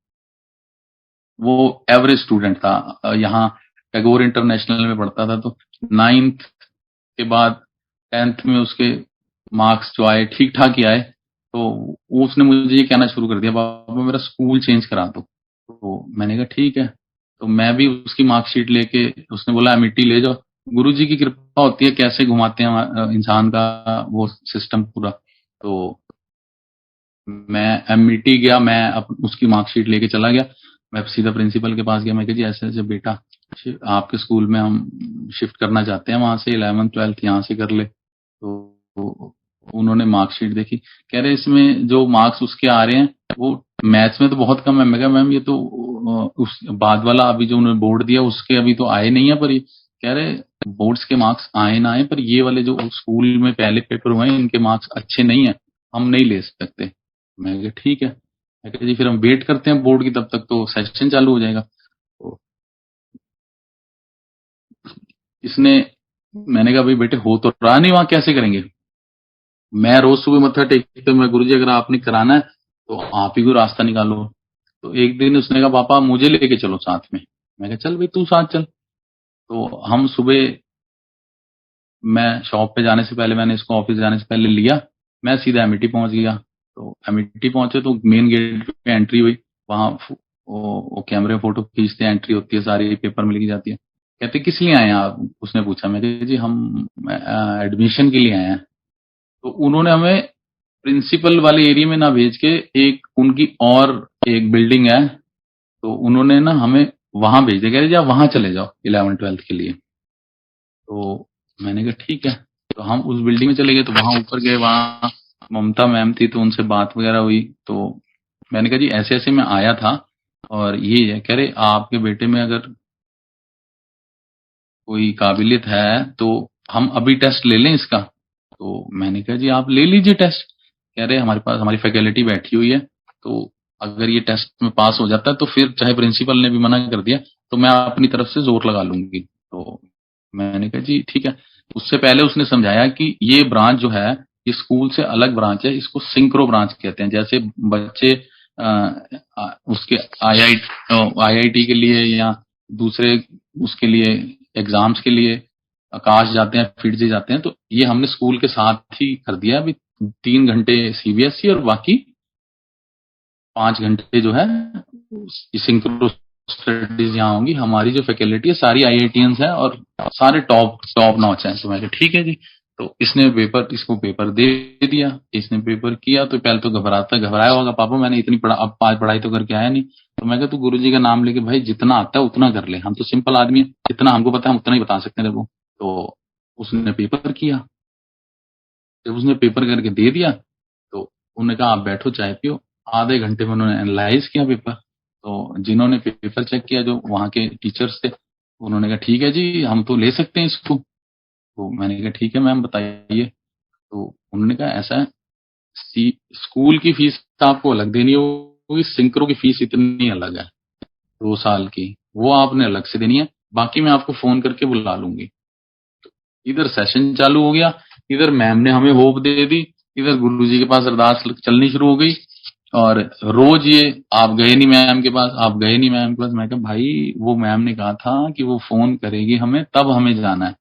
वो एवरेज स्टूडेंट था, यहाँ टैगोर इंटरनेशनल में पढ़ता था। तो 9th के बाद 10th में उसके मार्क्स जो आए ठीक ठाक ही आए। तो उसने मुझे ये कहना शुरू कर दिया पापा मेरा स्कूल चेंज करा दो। तो मैंने कहा ठीक है। तो मैं भी उसकी मार्कशीट लेके, उसने बोला एमिटी ले जाओ। गुरुजी की कृपा होती है, कैसे घुमाते हैं इंसान का वो सिस्टम पूरा। तो मैं एमिटी गया, मैं उसकी मार्कशीट लेके चला गया। मैं सीधा प्रिंसिपल के पास गया। मैं कहा जी ऐसे ऐसे बेटा आपके स्कूल में हम शिफ्ट करना चाहते हैं, वहां से 11th 12th यहाँ से कर ले। तो उन्होंने मार्कशीट देखी, कह रहे इसमें जो मार्क्स उसके आ रहे हैं वो मैथ्स में तो बहुत कम है। मैं कहा मैम ये तो उस बाद वाला अभी जो उन्होंने बोर्ड दिया उसके अभी तो आए नहीं है, पर ये कह रहे बोर्ड्स के मार्क्स आए ना आए, पर ये वाले जो स्कूल में पहले पेपर हुए हैं इनके मार्क्स अच्छे नहीं है, हम नहीं ले सकते। मैं कहा ठीक है। मैं कहा जी फिर हम वेट करते हैं बोर्ड की, तब तक तो सेशन चालू हो जाएगा। इसने, मैंने कहा भाई बेटे हो तो रहा नहीं, वहां कैसे करेंगे? मैं रोज सुबह मत्था टेकते हूँ, मैं गुरुजी अगर आपने कराना है तो आप ही को रास्ता निकालो। तो एक दिन उसने कहा पापा मुझे लेके चलो साथ में। मैं कहा चल भाई तू साथ चल। तो हम सुबह, मैं शॉप पे जाने से पहले, मैंने इसको ऑफिस जाने से पहले लिया, मैं सीधा एमिटी पहुंच गया। तो एमिटी पहुंचे तो मेन गेट पे एंट्री हुई, वहां वो कैमरे में फोटो खींचते हैं, एंट्री होती है, सारी पेपर में लिखी जाती है। कहते किस लिए आए हैं आप? उसने पूछा। मैं कहा जी हम एडमिशन के लिए आए हैं। तो उन्होंने हमें प्रिंसिपल वाले एरिया में ना भेज के एक उनकी और एक बिल्डिंग है, तो उन्होंने ना हमें वहां भेज दिया, कह रहे जी आप वहां चले जाओ 11वीं 12वीं के लिए। तो मैंने कहा ठीक है। तो हम उस बिल्डिंग में चले गए, तो वहां ऊपर गए, वहां ममता मैम थी, तो उनसे बात वगैरह हुई। तो मैंने कहा जी ऐसे ऐसे मैं आया था और ये है। कह रहे आपके बेटे में अगर कोई काबिलियत है तो हम अभी टेस्ट ले लें इसका? तो मैंने कहा जी आप ले लीजिए टेस्ट। कह रहे हमारे पास हमारी फैकल्टी बैठी हुई है, तो अगर ये टेस्ट में पास हो जाता है तो फिर चाहे प्रिंसिपल ने भी मना कर दिया तो मैं अपनी तरफ से जोर लगा लूंगी। तो मैंने कहा जी ठीक है। उससे पहले उसने समझाया कि ये ब्रांच जो है ये स्कूल से अलग ब्रांच है, इसको सिंक्रो ब्रांच कहते हैं। जैसे बच्चे उसके आईआईटी के लिए या दूसरे उसके लिए एग्जाम्स के लिए आकाश जाते हैं, फिडजे जाते हैं, तो ये हमने स्कूल के साथ ही कर दिया। अभी 3 घंटे सीबीएसई और बाकी 5 घंटे जो है सिंक्रो स्टडीज यहाँ होंगी। हमारी जो फैकल्टी है सारी आईआईटीएंस है और सारे टॉप टॉप नॉच हैं। तो मैं कहा ठीक है जी। तो इसको पेपर दे दिया। इसने पेपर किया तो पहले तो घबराया होगा, पापा मैंने इतनी अब आज पढ़ाई तो करके आया नहीं। तो मैं कहा तू गुरुजी का नाम लेके भाई जितना आता है उतना कर ले, हम तो सिंपल आदमी है, जितना हमको पता है हम उतना ही बता सकते हैं तेरे को। तो उसने पेपर किया। जब उसने पेपर करके दे दिया तो उन्होंने कहा आप बैठो चाय पियो। आधे घंटे में उन्होंने एनालाइज किया पेपर। तो जिन्होंने पेपर चेक किया जो वहां के टीचर्स थे, उन्होंने कहा ठीक है जी हम तो ले सकते हैं इसको। तो मैंने कहा ठीक है मैम बताइए। तो उन्होंने कहा ऐसा है, स्कूल की फीस आपको अलग देनी होगी, सिंक्रो की फीस इतनी अलग है 2 साल की, वो आपने अलग से देनी है, बाकी मैं आपको फोन करके बुला लूंगी। इधर सेशन चालू हो गया, इधर मैम ने हमें होप दे दी, इधर गुरुजी के पास अरदास चलनी शुरू हो गई। और रोज ये आप गए नहीं मैम के पास, आप गए नहीं मैम के पास। मैं कहा भाई वो मैम ने कहा था कि वो फोन करेगी हमें तब हमें जाना है।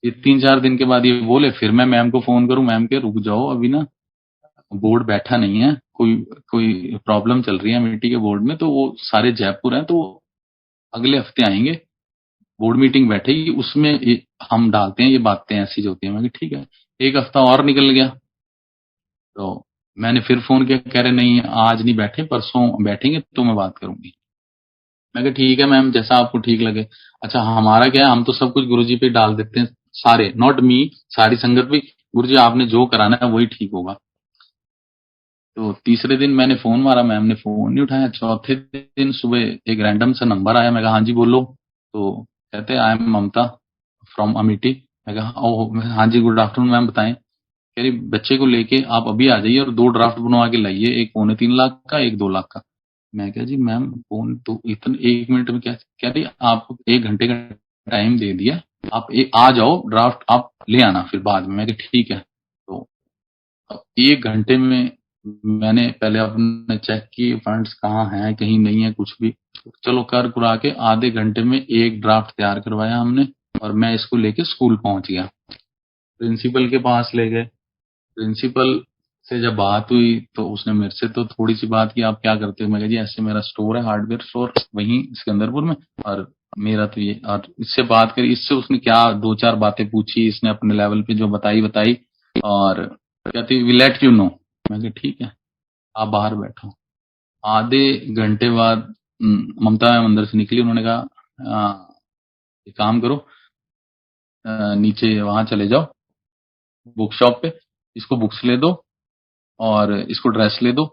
ये 3-4 दिन के बाद ये बोले फिर मैं मैम को फोन करूं, मैम के रुक जाओ अभी ना बोर्ड बैठा नहीं है, कोई कोई प्रॉब्लम चल रही है मिट्टी के बोर्ड में, तो वो सारे जयपुर हैं तो अगले हफ्ते आएंगे, बोर्ड मीटिंग बैठेगी उसमें हम डालते हैं, ये बातें ऐसी जो होती है। मैं कहा ठीक है। एक हफ्ता और निकल गया। तो मैंने फिर फोन किया, कह रहे नहीं आज नहीं बैठे, परसों बैठेंगे तो मैं बात करूंगी। मैं कहा ठीक है मैम जैसा आपको ठीक लगे। अच्छा हमारा क्या है, हम तो सब कुछ गुरुजी पे डाल देते हैं, सारे नॉट मी, सारी संगत भी गुरुजी आपने जो कराना है वही ठीक होगा। तो तीसरे दिन मैंने फोन मारा, मैम ने फोन नहीं उठाया। चौथे दिन सुबह एक रैंडम सा नंबर आया, मैं कहा हाँ जी बोलो। तो कहते I am Mamata from Amity. मैं कहा ओ हाँ जी गुड आफ्टरनून मैम बताएं। कह रही बच्चे को लेके आप अभी आ जाइए और 2 ड्राफ्ट बनवा के लाइए, एक 3.25 लाख का, एक 2 लाख का। मैं कहा जी मैम फोन तो इतने 1 मिनट में क्या? कह रही आपको 1 घंटे का टाइम दे दिया, आप आ जाओ, ड्राफ्ट आप ले आना फिर बाद में। मैं कहा ठीक है। तो अब 1 घंटे में मैंने पहले अपने चेक किए फंड्स कहाँ हैं, कहीं नहीं है कुछ भी। चलो कर कुरा के आधे घंटे में एक ड्राफ्ट तैयार करवाया हमने और मैं इसको लेके स्कूल पहुंच गया। प्रिंसिपल के पास ले गए। प्रिंसिपल से जब बात हुई तो उसने मेरे से तो थोड़ी सी बात की, आप क्या करते हो? मैं कहा जी ऐसे मेरा स्टोर है, हार्डवेयर स्टोर वहीं सिकंदरपुर में, और मेरा तो ये, और इससे बात करी, इससे उसने क्या 2-4 बातें पूछी, इसने अपने लेवल पे जो बताई और कहती वी लेट यू नो। मैं कहा ठीक है आप बाहर बैठो। आधे घंटे बाद ममता मैम अंदर से निकली, उन्होंने कहा एक काम करो, नीचे वहां चले जाओ बुक शॉप पे, इसको बुक्स ले दो और इसको ड्रेस ले दो।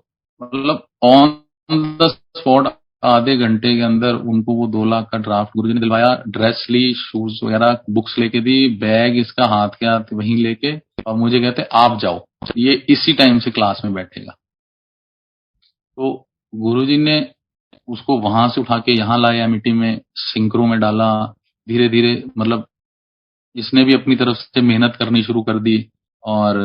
मतलब ऑन द स्पॉट आधे घंटे के अंदर उनको वो 2 लाख का ड्राफ्ट गुरुजी ने दिलवाया, ड्रेस ली, शूज वगैरह, बुक्स लेके दी, बैग इसका हाथ के हाथ वहीं लेके, और मुझे कहते आप जाओ, ये इसी टाइम से क्लास में बैठेगा। तो गुरुजी ने उसको वहां से उठा के यहाँ लाया, एमिटी में सिंक्रो में डाला। धीरे धीरे मतलब इसने भी अपनी तरफ से मेहनत करनी शुरू कर दी। और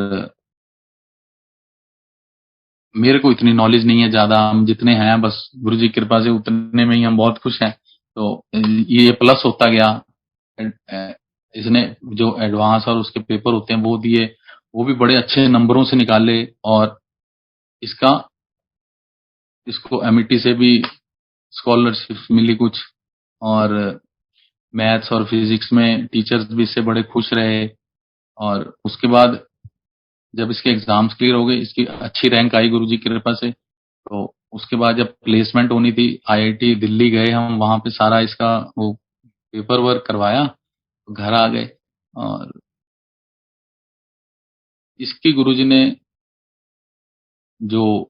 मेरे को इतनी नॉलेज नहीं है ज़्यादा, हम जितने हैं बस गुरु जी की कृपा से उतने में ही हम बहुत खुश हैं। तो ये प्लस होता गया। इसने जो एडवांस और उसके पेपर होते हैं वो दिए, वो भी बड़े अच्छे नंबरों से निकाले। और इसका इसको एमिटी से भी स्कॉलरशिप मिली कुछ। और मैथ्स और फिजिक्स में टीचर्स भी इससे बड़े खुश रहे। और उसके बाद जब इसके एग्जाम्स क्लियर हो गए, इसकी अच्छी रैंक आई गुरुजी की कृपा से। तो उसके बाद जब प्लेसमेंट होनी थी, आईआईटी दिल्ली गए हम, वहां पे सारा इसका वो पेपर वर्क करवाया, घर आ गए। और इसकी गुरुजी ने जो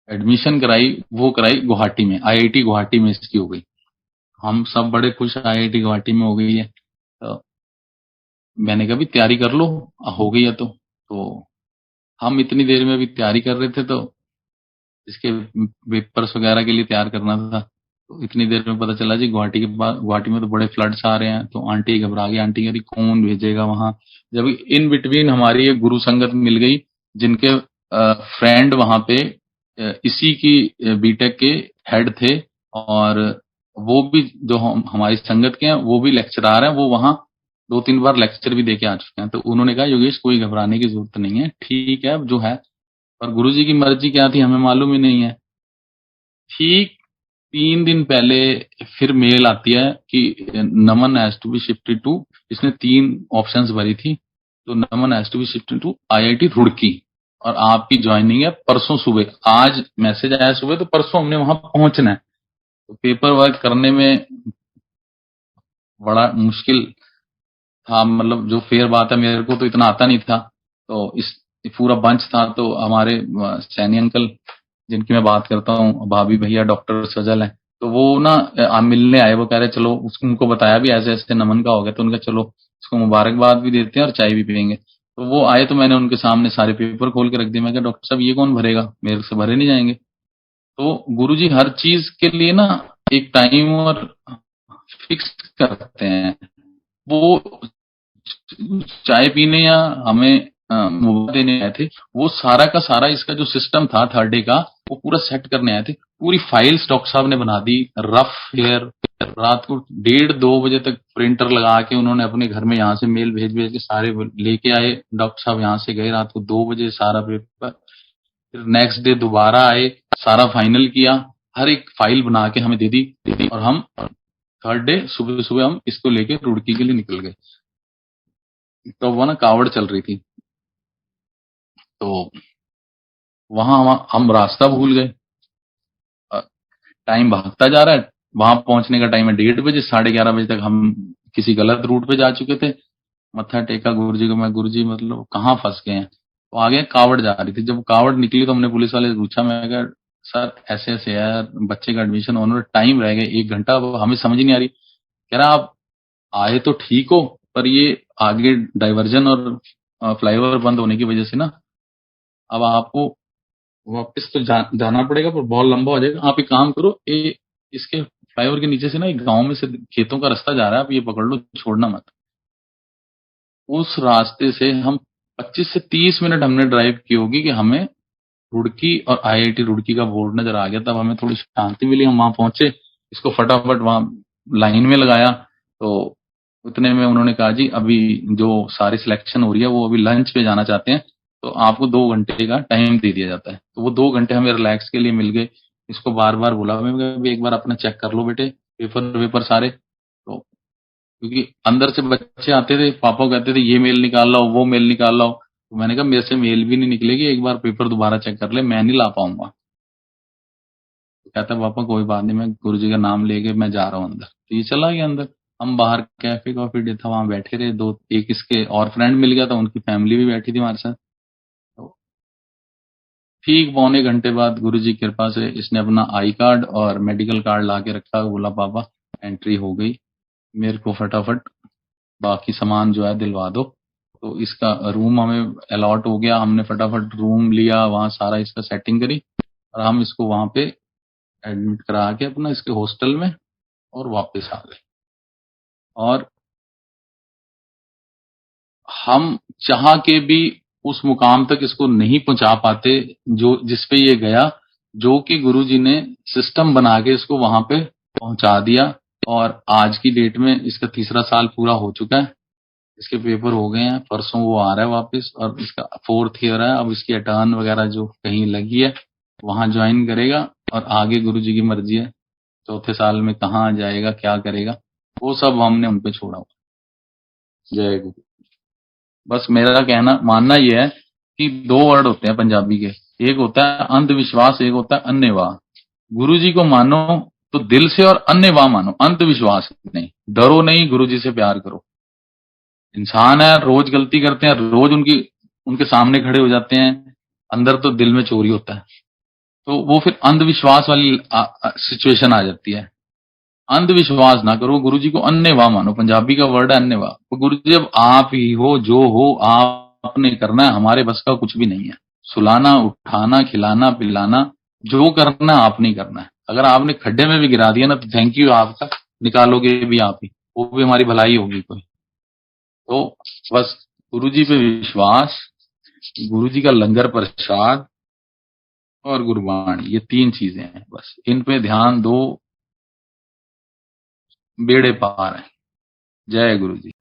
एडमिशन कराई वो कराई गुवाहाटी में, आईआईटी गुवाहाटी में इसकी हो गई। हम सब बड़े खुश, आईआईटी गुवाहाटी में हो गई है। तो मैंने कहा भी तैयारी कर लो, हो गई है तो हम इतनी देर में भी तैयारी कर रहे थे। तो इसके पेपर्स वगैरह के लिए तैयार करना था। तो इतनी देर में पता चला जी गुवाहाटी के बाद, गुवाहाटी में तो बड़े फ्लड्स आ रहे हैं। तो आंटी घबरा गई, आंटी कह रही कौन भेजेगा वहां। जब इन बिटवीन हमारी एक गुरु संगत मिल गई, जिनके फ्रेंड वहां पे इसी की बीटेक के हेड थे। और वो भी जो हमारी संगत के हैं, वो भी लेक्चरार हैं, वो वहां 2-3 बार लेक्चर भी दे के आ चुके हैं। तो उन्होंने कहा योगेश कोई घबराने की जरूरत नहीं है, ठीक है अब जो है। और गुरुजी की मर्जी क्या थी हमें मालूम ही नहीं है। ठीक 3 दिन पहले फिर मेल आती है कि Naman has to be shifted to, इसने 3 ऑप्शंस भरी थी। तो Naman has to be shifted to IIT Roorkee, और आपकी ज्वाइनिंग है परसों सुबह। आज मैसेज आया सुबह, तो परसों हमने वहां पहुंचना है। तो पेपर वर्क करने में बड़ा मुश्किल था, मतलब जो फेयर बात है, मेरे को तो इतना आता नहीं था। तो इस पूरा बंच था। तो हमारे सैनी अंकल जिनकी मैं बात करता हूँ, भाभी भैया डॉक्टर सजल है, तो वो ना मिलने आए। वो कह रहे चलो, उनको बताया भी ऐसे ऐसे नमन का हो गया। तो उनका चलो उसको मुबारकबाद भी देते हैं और चाय भी पियेंगे। तो वो आए, तो मैंने उनके सामने सारे पेपर खोल के रख दिए। मैं कहा डॉक्टर साहब ये कौन भरेगा, मेरे से भरे नहीं जाएंगे। तो गुरुजी हर चीज के लिए ना एक टाइम और फिक्स करते हैं। वो चाय पीने या हमें मोबाइल देने आए थे, वो सारा का सारा इसका जो सिस्टम था थर्ड डे का, वो पूरा सेट करने आए थे। पूरी फाइल्स डॉक्टर साहब ने बना दी, रफ हेयर। रात को 1:30-2 बजे तक प्रिंटर लगा के उन्होंने अपने घर में यहाँ से मेल भेज भेज के सारे लेके आए। डॉक्टर साहब यहाँ से गए रात को 2 बजे, सारा पेपर। फिर नेक्स्ट डे दोबारा आए, सारा फाइनल किया, हर एक फाइल बना के हमें दे दी। और हम थर्ड डे सुबह सुबह हम इसको लेके रुड़की के लिए निकल गए। तो वो ना कावड़ चल रही थी। तो वहां हम रास्ता भूल गए। टाइम भागता जा रहा है, वहां पहुंचने का टाइम है 1:30 बजे, 11:30 बजे तक हम किसी गलत रूट पे जा चुके थे। मत्था टेका गुरु जी को, मैं गुरु जी मतलब कहाँ फंस गए हैं। तो आगे कावड़ जा रही थी। जब कावड़ निकली तो हमने पुलिस वाले से पूछा, मैं कहा सर ऐसे ऐसे यार, बच्चे का एडमिशन होने में टाइम रह गया 1 घंटा, अब हमें समझ नहीं आ रही। कह रहा आप आए तो ठीक हो, पर ये आगे डाइवर्जन और फ्लाईओवर बंद होने की वजह से ना अब आपको वापस तो जाना पड़ेगा, पर बहुत लंबा हो जाएगा। आप एक काम करो, इसके फ्लाईओवर के नीचे से ना एक गांव में से खेतों का रास्ता जा रहा है, आप ये पकड़ लो, छोड़ना मत। उस रास्ते से हम 25 से 30 मिनट हमने ड्राइव की होगी कि हमें रुड़की और आईआईटी रुड़की का बोर्ड नजर आ गया। तब हमें थोड़ी शांति मिली, हम वहां पहुंचे, इसको फटाफट वहां लाइन में लगाया। तो उतने में उन्होंने कहा जी अभी जो सारी सिलेक्शन हो रही है वो अभी लंच पे जाना चाहते हैं, तो आपको 2 घंटे का टाइम दे दिया जाता है। तो वो 2 घंटे हमें रिलैक्स के लिए मिल गए। इसको बार बार बोला, मैं कहा, एक बार अपना चेक कर लो बेटे, पेपर वेपर सारे। तो क्योंकि अंदर से बच्चे आते थे, पापा कहते थे ये मेल निकाल लाओ, वो मेल निकाल लाओ। तो मैंने कहा मेरे से मेल भी नहीं निकलेगी, एक बार पेपर दोबारा चेक कर ले, मैं नहीं ला पाऊंगा। तो कहता पापा कोई बात नहीं, मैं गुरु जी का नाम लेके मैं जा रहा हूँ अंदर। तो ये चला गया अंदर। हम बाहर कैफे कॉफी डे था, वहां बैठे रहे। एक इसके और फ्रेंड मिल गया था, उनकी फैमिली भी बैठी थी हमारे साथ। तो ठीक पौने घंटे बाद गुरु जी की कृपा से इसने अपना आई कार्ड और मेडिकल कार्ड ला के रखा। बोला पापा एंट्री हो गई, मेरे को फटाफट बाकी सामान जो है दिलवा दो। तो इसका रूम हमें अलॉट हो गया, हमने फटाफट रूम लिया, वहां सारा इसका सेटिंग करी, और हम इसको वहां पे एडमिट करा के अपना इसके हॉस्टल में और वापस आ गए। और हम चाह के भी उस मुकाम तक इसको नहीं पहुंचा पाते जो जिस पे ये गया, जो कि गुरुजी ने सिस्टम बना के इसको वहां पे पहुंचा दिया। और आज की डेट में इसका 3रा साल पूरा हो चुका है, इसके पेपर हो गए हैं, परसों वो आ रहा है वापस और इसका 4th ईयर है। अब इसकी अटर्न वगैरह जो कहीं लगी है वहां ज्वाइन करेगा और आगे गुरुजी की मर्जी है 4थे साल में कहाँ जाएगा, क्या करेगा, वो सब हमने उन पे छोड़ा हुआ। जय गुरु। बस मेरा कहना मानना ये है कि 2 वर्ड होते हैं पंजाबी के, एक होता है अंधविश्वास, एक होता है अन्यवाह। गुरुजी को मानो तो दिल से और अन्यवाह मानो, अंधविश्वास नहीं। डरो नहीं, गुरुजी से प्यार करो। इंसान है, रोज गलती करते हैं, रोज उनके सामने खड़े हो जाते हैं, अंदर तो दिल में चोरी होता है। तो वो फिर अंधविश्वास वाली सिचुएशन आ जाती है। अंधविश्वास ना करो, गुरुजी को अन्यवाह मानो। पंजाबी का वर्ड है अन्यवाह। तो गुरुजी अब आप ही हो, जो हो आपने करना है, हमारे बस का कुछ भी नहीं है। सुलाना, उठाना, खिलाना, पिलाना, जो करना है आपने ही करना है। अगर आपने खड्डे में भी गिरा दिया ना तो थैंक यू, आपका निकालोगे भी आप ही, वो भी हमारी भलाई होगी कोई। तो बस गुरुजी पे विश्वास, गुरुजी का लंगर प्रसाद और गुरबाणी, ये 3 चीजें हैं। बस इन पे ध्यान दो, बेड़े पार है। जय गुरु जी।